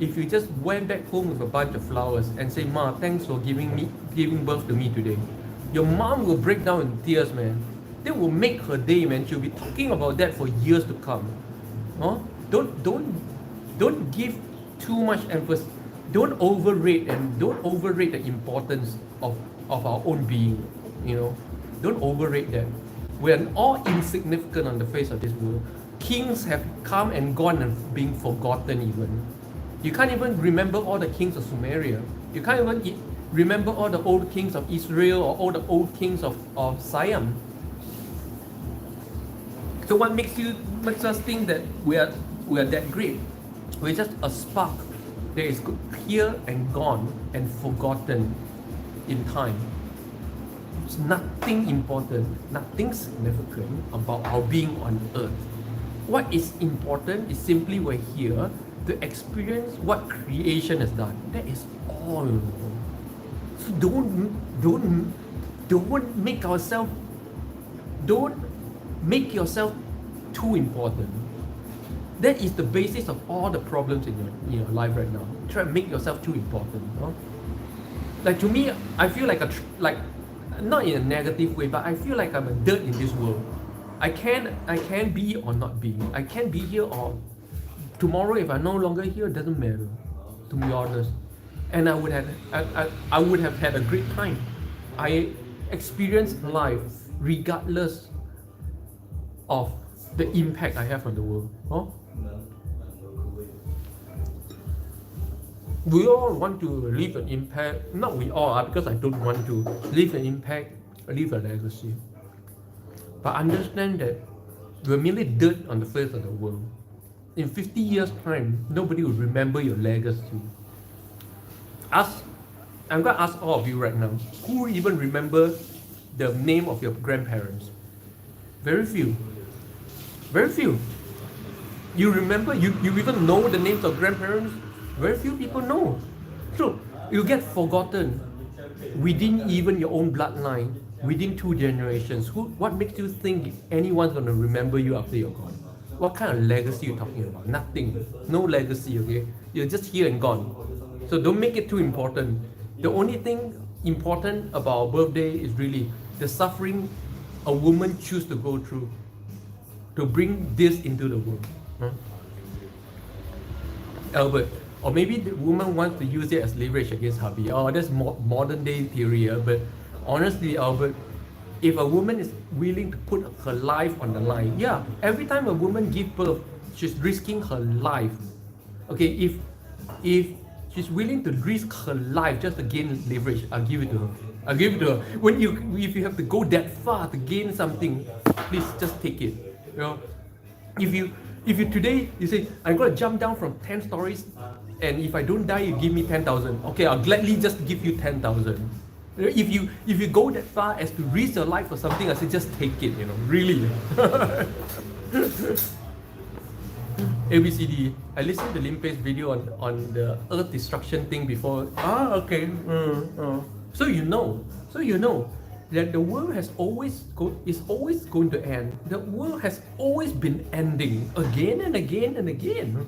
if you just went back home with a bunch of flowers and say, Ma, thanks for giving birth to me today, your mom will break down in tears, man. That will make her day, man. She'll be talking about that for years to come. Huh? Don't give too much emphasis. Don't overrate the importance of our own being. You know, don't overrate that. We're all insignificant on the face of this world. Kings have come and gone and been forgotten even. You can't even remember all the kings of Sumeria. You can't even remember all the old kings of Israel or all the old kings of Siam. So what makes us think that we are that great? We're just a spark that is here and gone and forgotten in time. It's nothing important, nothing significant about our being on earth. What is important is simply we're here to experience what creation has done. That is all. So don't make yourself too important. That is the basis of all the problems in your life right now. Try to make yourself too important. Huh? Like, to me, I feel like not in a negative way, but I feel like I'm a dirt in this world. I can be or not be. I can be here, or tomorrow if I'm no longer here, it doesn't matter, to be honest. And I would have had a great time. I experienced life regardless of the impact I have on the world. Huh? We all want to leave an impact. Not we all, because I don't want to leave an impact, leave a legacy. But understand that we're merely dirt on the face of the world. In 50 years' time, nobody will remember your legacy. I'm going to ask all of you right now, who even remember the name of your grandparents? Very few. Very few. You remember? You even know the names of grandparents? Very few people know. So you get forgotten within even your own bloodline, within 2 generations. What makes you think anyone's going to remember you after you're gone? What kind of legacy are you talking about? Nothing. No legacy, okay? You're just here and gone. So don't make it too important. The only thing important about our birthday is really the suffering a woman chooses to go through to bring this into the world. Huh? Albert, or maybe the woman wants to use it as leverage against hubby. Oh, that's modern day theory. But honestly, Albert, if a woman is willing to put her life on the line, yeah, every time a woman gives birth, she's risking her life. Okay, if she's willing to risk her life just to gain leverage, I'll give it to her. I'll give it to her. If you have to go that far to gain something, please just take it. You know, if you today you say I'm gonna jump down from 10 stories, and if I don't die, you give me 10,000. Okay, I'll gladly just give you 10,000. If you go that far as to risk your life for something, I say just take it. You know, really. ABCD. I listened to Limpeh's video on the Earth destruction thing before. Okay. So you know that the world is always going to end. The world has always been ending again and again and again.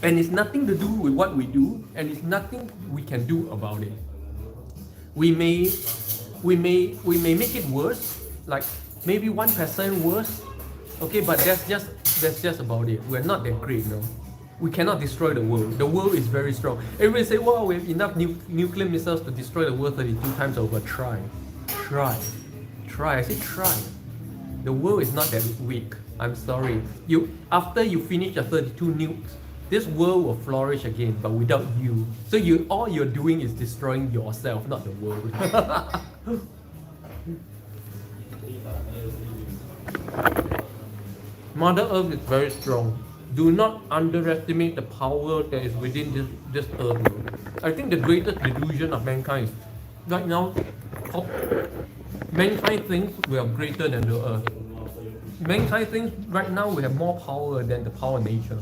And it's nothing to do with what we do, and it's nothing we can do about it. We may make it worse, like maybe 1% worse. Okay, but that's just about it. We're not that great, no. We cannot destroy the world. The world is very strong. Everybody say, wow, we have enough nuclear missiles to destroy the world 32 times over. Try. I say try. The world is not that weak. I'm sorry. After you finish your 32 nukes, this world will flourish again, but without you. So all you're doing is destroying yourself, not the world. Mother Earth is very strong. Do not underestimate the power that is within this earth. I think the greatest delusion of mankind is right now, mankind thinks we are greater than the earth. Mankind thinks right now we have more power than the power of nature.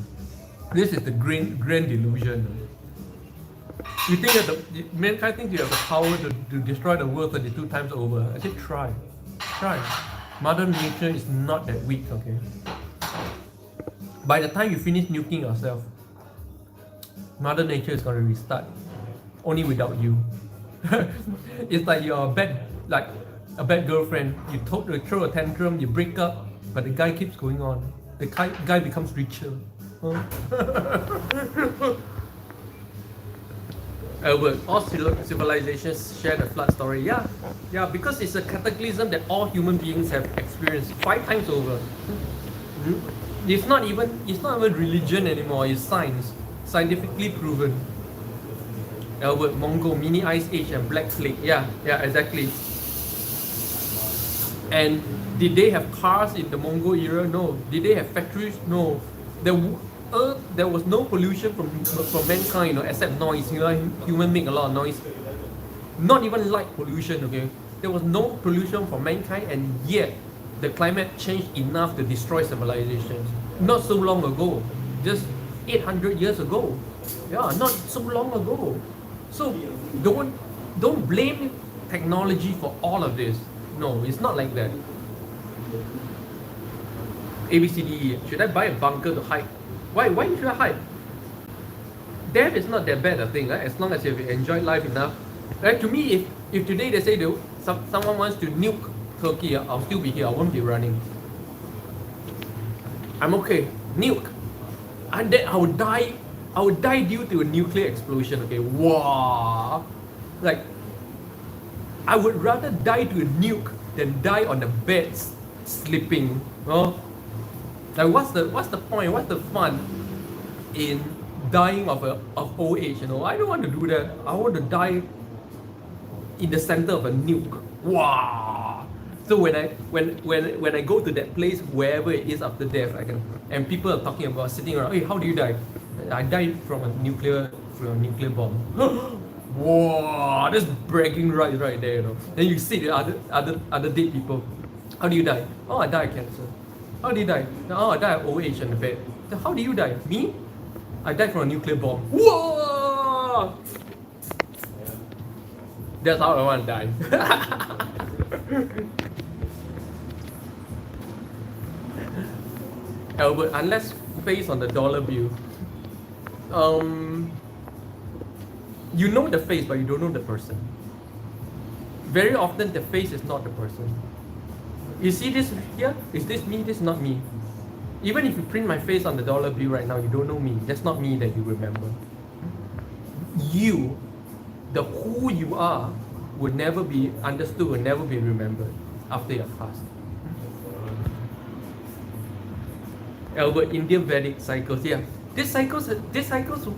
This is the grand delusion. You think that mankind thinks you have the power to destroy the world 32 times over. I say try. Mother Nature is not that weak, okay? By the time you finish nuking yourself, Mother Nature is going to restart, only without you. It's like you're a bad girlfriend. You throw a tantrum, you break up, but the guy keeps going on. The guy becomes richer. Albert, all civilizations share the flood story. Yeah, because it's a cataclysm that all human beings have experienced 5 times over. It's not even religion anymore. It's science, scientifically proven. Albert, Mongol, mini ice age and black plague. Yeah, exactly. And did they have cars in the Mongol era? No. Did they have factories? No. There was no pollution from mankind, except noise. Humans make a lot of noise. Not even light pollution. Okay, there was no pollution from mankind, and yet the climate changed enough to destroy civilizations. Not so long ago, just 800 years ago. Yeah, not so long ago. So don't blame technology for all of this. No, it's not like that. ABCDE, should I buy a bunker to hide? Why should I hide? Death is not that bad a thing, right? As long as you enjoy life enough. Right? To me, if today they say someone wants to nuke Turkey, I'll still be here. I won't be running. I'm okay. Nuke. And then I would die due to a nuclear explosion. Okay, wow. Like, I would rather die to a nuke than die on the bed sleeping. Like, what's the point? What's the fun in dying of old age? I don't want to do that. I want to die in the center of a nuke. Wow. So when I go to that place, wherever it is after death, and people are talking about sitting around, hey, how do you die? I died from a nuclear bomb. Wow, that's bragging right there. Then you see the other dead people. How do you die? Oh, I died of cancer. How do you die? Oh, I died of old age on the bed. So how do you die? Me? I died from a nuclear bomb. Whoa! That's how I want to die. Albert, unless face on the dollar bill. You know the face, but you don't know the person. Very often, the face is not the person. You see this here? Is this me? This is not me. Even if you print my face on the dollar bill right now, you don't know me. That's not me that you remember. You, the who you are, would never be understood, will never be remembered after your past. Albert, Indian Vedic cycles, yeah. This cycles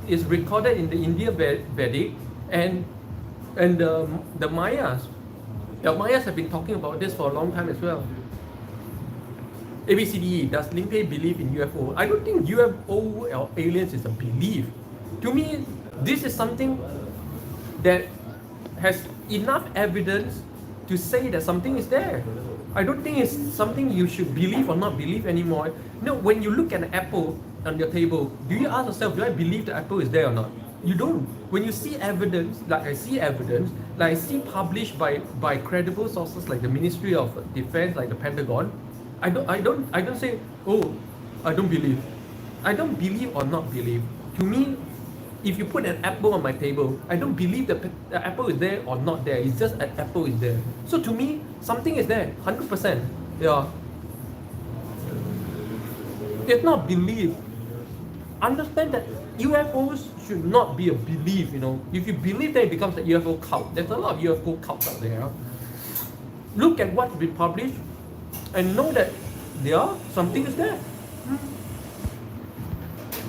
is recorded in the India Vedic and the Mayas. The Mayas have been talking about this for a long time as well. ABCDE, does Limpeh believe in UFO? I don't think UFO or aliens is a belief. To me, this is something that has enough evidence to say that something is there. I don't think it's something you should believe or not believe anymore. No, when you look at an apple on your table, do you ask yourself, do I believe the apple is there or not? You don't. When you see evidence, like I see evidence, like I see published by credible sources like the Ministry of Defense, like the Pentagon, I don't say, oh, I don't believe. I don't believe or not believe. To me, if you put an apple on my table, I don't believe the apple is there or not there. It's just an apple is there. So to me, something is there, 100%. Yeah. It's not belief. Understand that UFOs should not be a belief, you know. If you believe, then it becomes a UFO cult. There's a lot of UFO cults out there. Look at what's been published and know that something is there.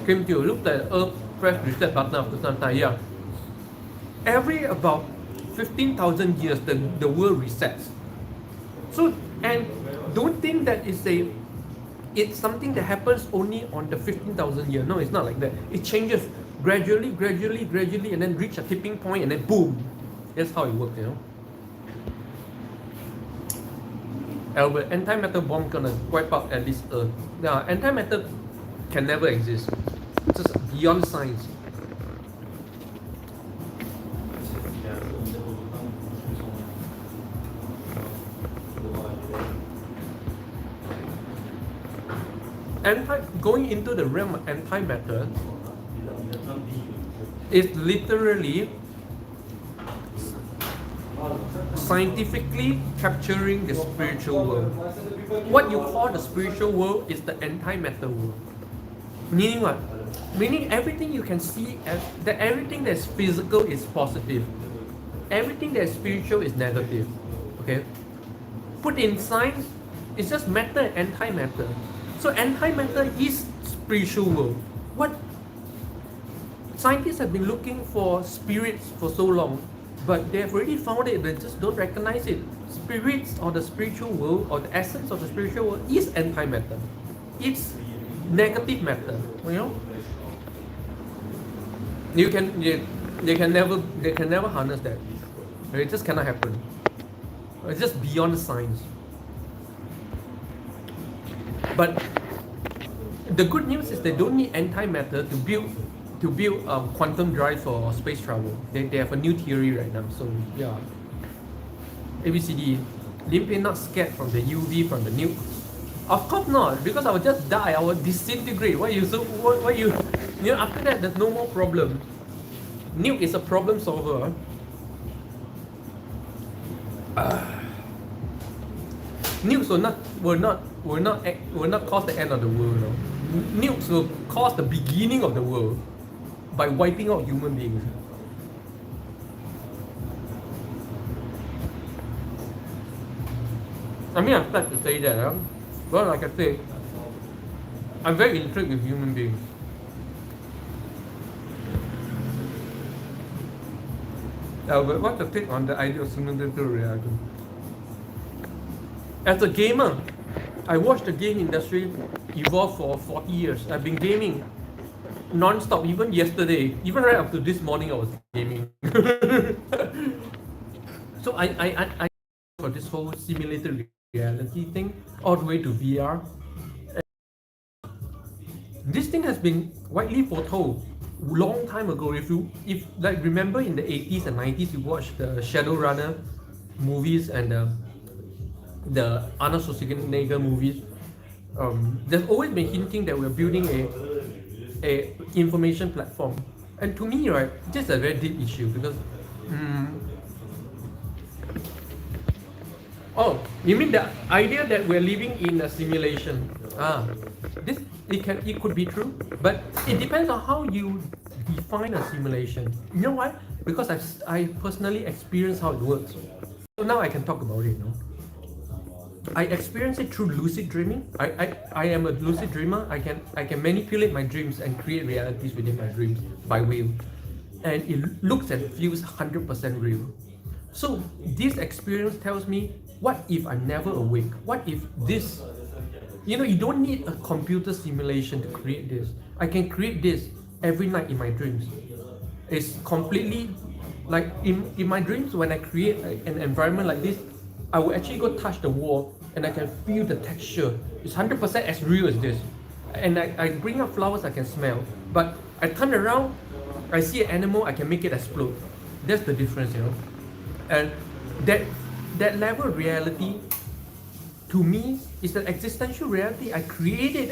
Came to look at Earth, press reset button after some time. Yeah. Every about 15,000 years, the world resets. So, and don't think that it's something that happens only on the 15,000 year. No, it's not like that. It changes gradually, and then reach a tipping point, and then boom. That's how it works, you know. Albert, antimatter bomb gonna wipe out at least Earth. Yeah, antimatter can never exist. It's just beyond science. Going into the realm of antimatter is literally scientifically capturing the spiritual world. What you call the spiritual world is the antimatter world. Meaning what? Meaning everything you can see as that everything that's physical is positive. Everything that's spiritual is negative. Okay? Put in science, it's just matter and antimatter. So antimatter is spiritual world. What scientists have been looking for spirits for so long, but they have already found it, they just don't recognize it. Spirits or the spiritual world or the essence of the spiritual world is antimatter. It's negative matter. You know? They can never harness that. It just cannot happen. It's just beyond science. But the good news is they don't need antimatter to build quantum drive for space travel. They have a new theory right now. So yeah. ABCD. Limpeh not scared from the UV from the nuke. Of course not, because I would just die. I would disintegrate. You know, after that there's no more problem. Nuke is a problem solver. Nukes will not cause the end of the world. No? Nukes will cause the beginning of the world by wiping out human beings. I mean, I'm sad to say that. Huh? Well, like I say, I'm very intrigued with human beings. But what's your take on the idea of simulated reality? As a gamer, I watched the game industry evolve for 40 years. I've been gaming non-stop, even yesterday. Even right up to this morning I was gaming. So I for this whole simulated reality thing, all the way to VR. This thing has been widely foretold long time ago. If like remember in the 80s and 90s, you watched the Shadowrunner movies and the Arnold Schwarzenegger movies. There's always been hinting that we're building a information platform, and to me, right, this is a very deep issue because. Oh, you mean the idea that we're living in a simulation? It could be true, but it depends on how you define a simulation. You know why? Because I personally experienced how it works, so now I can talk about it. No? I experience it through lucid dreaming. I am a lucid dreamer. I can manipulate my dreams and create realities within my dreams by will. And it looks and feels 100% real. So this experience tells me, what if I'm never awake? What if this, you don't need a computer simulation to create this. I can create this every night in my dreams. It's completely like in my dreams, when I create an environment like this, I will actually go touch the wall and I can feel the texture. It's 100% as real as this. And I bring up flowers I can smell. But I turn around, I see an animal, I can make it explode. That's the difference, And that level of reality, to me, is an existential reality. I create it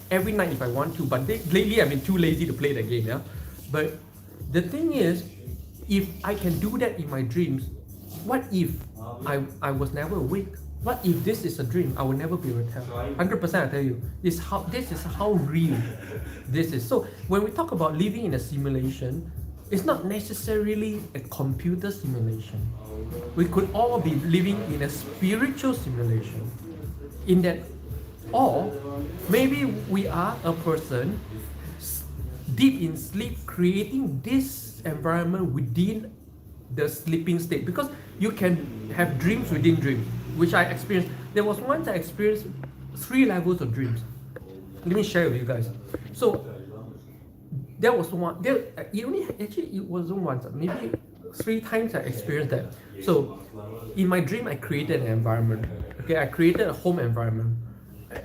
every night if I want to, but lately I've been too lazy to play the game, But the thing is, if I can do that in my dreams, what if I was never awake? What if this is a dream? I will never be able to tell. 100% I tell you, this is how real this is. So when we talk about living in a simulation, it's not necessarily a computer simulation. We could all be living in a spiritual simulation. In that, or maybe we are a person deep in sleep creating this environment within the sleeping state, because you can have dreams within dreams, which I experienced. There was once I experienced 3 levels of dreams. Let me share with you guys. So there was one. It wasn't once. Maybe 3 times I experienced that. So in my dream, I created an environment. Okay, I created a home environment,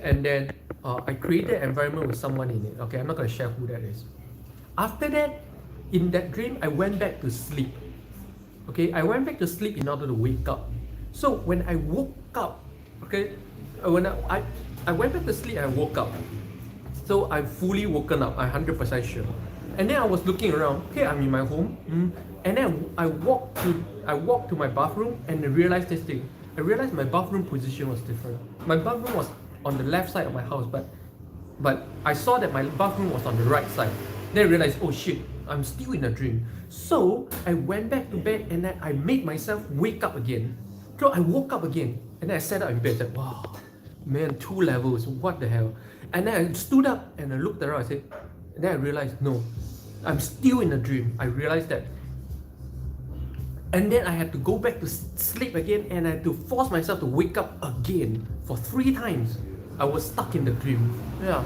and then I created an environment with someone in it. Okay, I'm not gonna share who that is. After that, in that dream, I went back to sleep. Okay, I went back to sleep in order to wake up. So when I woke up, okay, when I went back to sleep, I woke up. So I'm fully woken up, I'm 100% sure. And then I was looking around. Okay, I'm in my home. And then I walked to my bathroom and I realized this thing. I realized my bathroom position was different. My bathroom was on the left side of my house, but I saw that my bathroom was on the right side. Then I realized, oh shit, I'm still in a dream. So I went back to bed and then I made myself wake up again. So I woke up again and then I sat up in bed and said, wow, man, 2 levels, what the hell? And then I stood up and I looked around, I said, and then I realized, no, I'm still in a dream. I realized that. And then I had to go back to sleep again and I had to force myself to wake up again for 3 times. I was stuck in the dream. Yeah.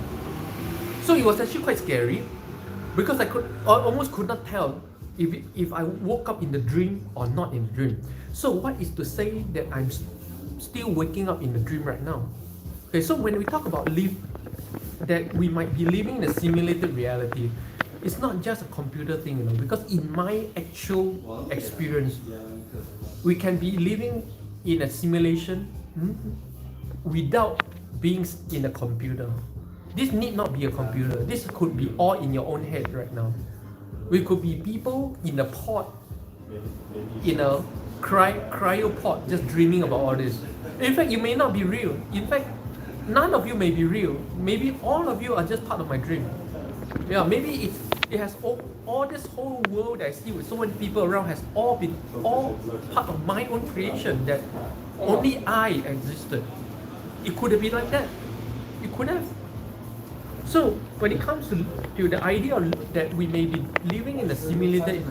So it was actually quite scary, because I almost could not tell if I woke up in the dream or not in the dream. So what is to say that I'm still waking up in the dream right now? Okay, so when we talk about that we might be living in a simulated reality, it's not just a computer thing, because in my actual experience, we can be living in a simulation without being in a computer. This need not be a computer. This could be all in your own head right now. We could be people in a pod, in a cryopod, just dreaming about all this. In fact, you may not be real. In fact, none of you may be real. Maybe all of you are just part of my dream. Yeah, maybe it has all this whole world that I see with so many people around has all part of my own creation, that only I existed. It could have been like that. It could have. So when it comes to the idea that we may be living in a simulated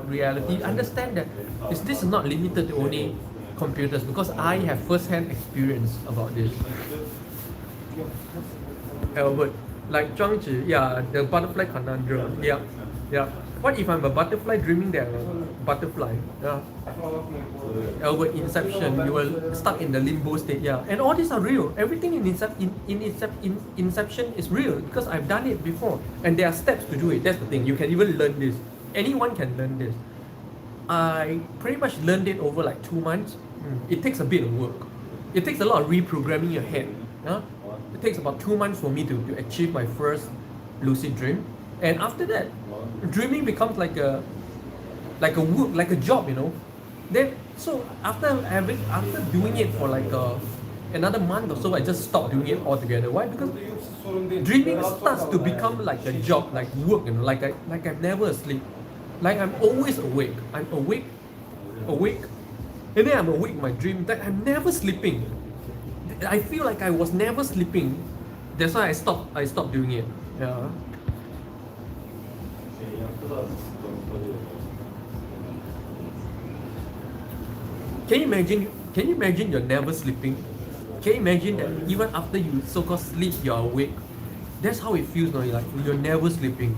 reality, understand that this is not limited to only computers, because I have first-hand experience about this. Albert, like Zhuangzi, the butterfly conundrum. Yeah. What if I'm a butterfly dreaming that I'm a butterfly? Yeah. Albert, Inception, you were stuck in the limbo state. Yeah. And all these are real. Everything in Inception is real, because I've done it before. And there are steps to do it. That's the thing. You can even learn this. Anyone can learn this. I pretty much learned it over like 2 months. It takes a bit of work. It takes a lot of reprogramming your head. Yeah? It takes about 2 months for me to achieve my first lucid dream. And after that, dreaming becomes like a work, like a job, Then so after doing it for like another month or so, I just stopped doing it altogether. Why? Because dreaming starts to become like a job, like work, like I'm never asleep. Like I'm always awake. I'm awake, and then I'm awake in my dream. That I'm never sleeping. I feel like I was never sleeping. That's why I stopped doing it. Yeah. Can you imagine? Can you imagine you're never sleeping? Can you imagine that even after you so-called sleep, you're awake? That's how it feels now. Like you're never sleeping.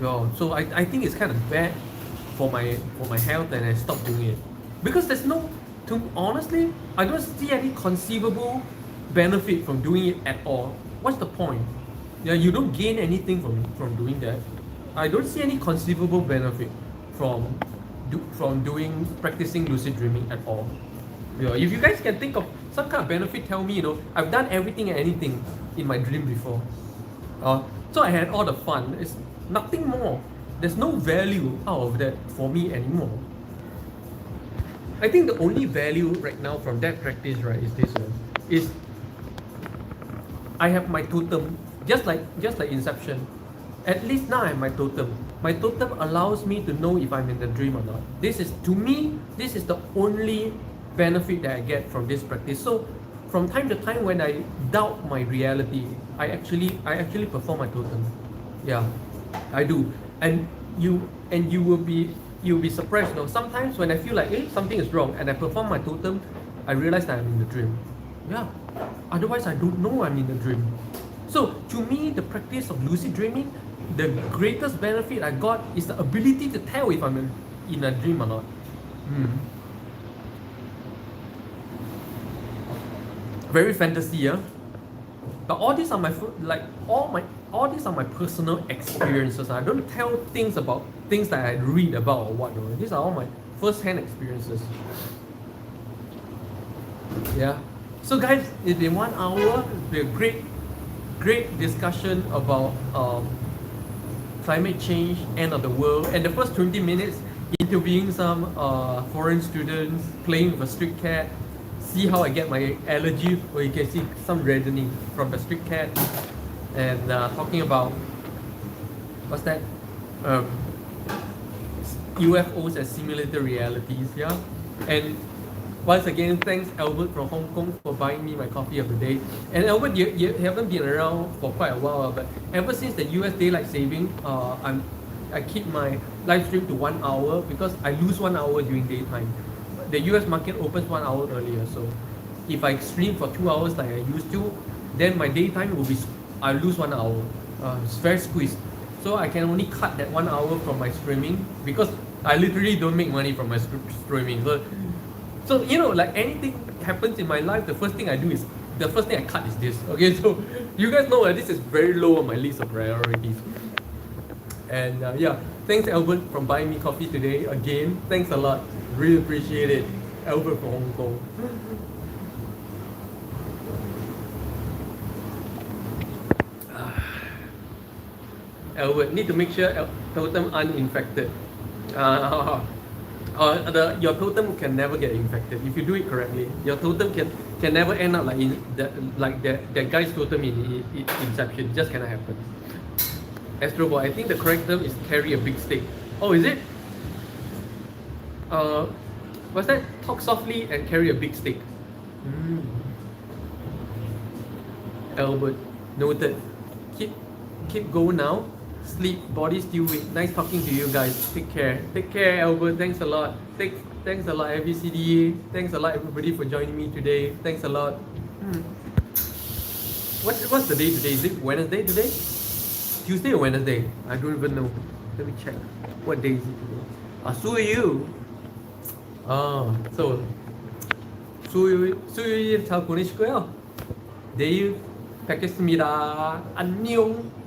Yeah. So I think it's kind of bad for my health, and I stopped doing it because there's no. Honestly, I don't see any conceivable benefit from doing it at all. What's the point? Yeah, you don't gain anything from doing that. I don't see any conceivable benefit from doing practicing lucid dreaming at all. Yeah, if you guys can think of some kind of benefit, tell me. I've done everything and anything in my dream before. So I had all the fun. It's nothing more. There's no value out of that for me anymore. I think the only value right now from that practice, right, is this one. Is I have my totem, just like Inception. At least now I have my totem. My totem allows me to know if I'm in the dream or not. This is, to me, this is the only benefit that I get from this practice. So from time to time when I doubt my reality, I actually perform my totem. Yeah, I do. And you'll be surprised. Sometimes when I feel like something is wrong and I perform my totem, I realize that I'm in the dream. Yeah. Otherwise I don't know I'm in the dream. So to me, the practice of lucid dreaming, the greatest benefit I got is the ability to tell if I'm in a dream or not. Very fantasy, yeah. But all these are all these are my personal experiences. I don't tell things about things that I read about or what. These are all my first-hand experiences. Yeah. So guys, it's been 1 hour. It's been a great discussion about climate change, end of the world, and the first 20 minutes interviewing some foreign students, playing with a street cat, see how I get my allergy, where you can see some reddening from the street cat, and talking about what's that? UFOs as simulated realities, yeah. And once again, thanks Albert from Hong Kong for buying me my coffee of the day. And Albert, you haven't been around for quite a while, but ever since the US daylight saving, I keep my live stream to 1 hour because I lose 1 hour during daytime. The US market opens 1 hour earlier, so if I stream for 2 hours like I used to, then my daytime will be, I lose 1 hour. It's very squeezed. So I can only cut that 1 hour from my streaming because I literally don't make money from my streaming. So like anything happens in my life, the first thing I cut is this. Okay, so you guys know that this is very low on my list of priorities. And yeah, thanks Albert from buying me coffee today again. Thanks a lot, really appreciate it, Albert from Hong Kong. Albert, need to make sure totem uninfected. Your totem can never get infected if you do it correctly. Your totem can never end up like that guy's totem in Inception. It just cannot happen. Astro Boy, I think the correct term is carry a big stick. Oh, is it? What's that? Talk softly and carry a big stick. Albert, noted. Keep going now. Sleep, body still weak. Nice talking to you guys. Take care, Albert. Thanks a lot. Thanks a lot, ABCDE. Thanks a lot, everybody, for joining me today. Thanks a lot. What's the day today? Is it Wednesday today? Tuesday or Wednesday? I don't even know. Let me check. What day is it today? 수요일. So 수요일 잘 보내시고요. 내일 뵙겠습니다. 안녕.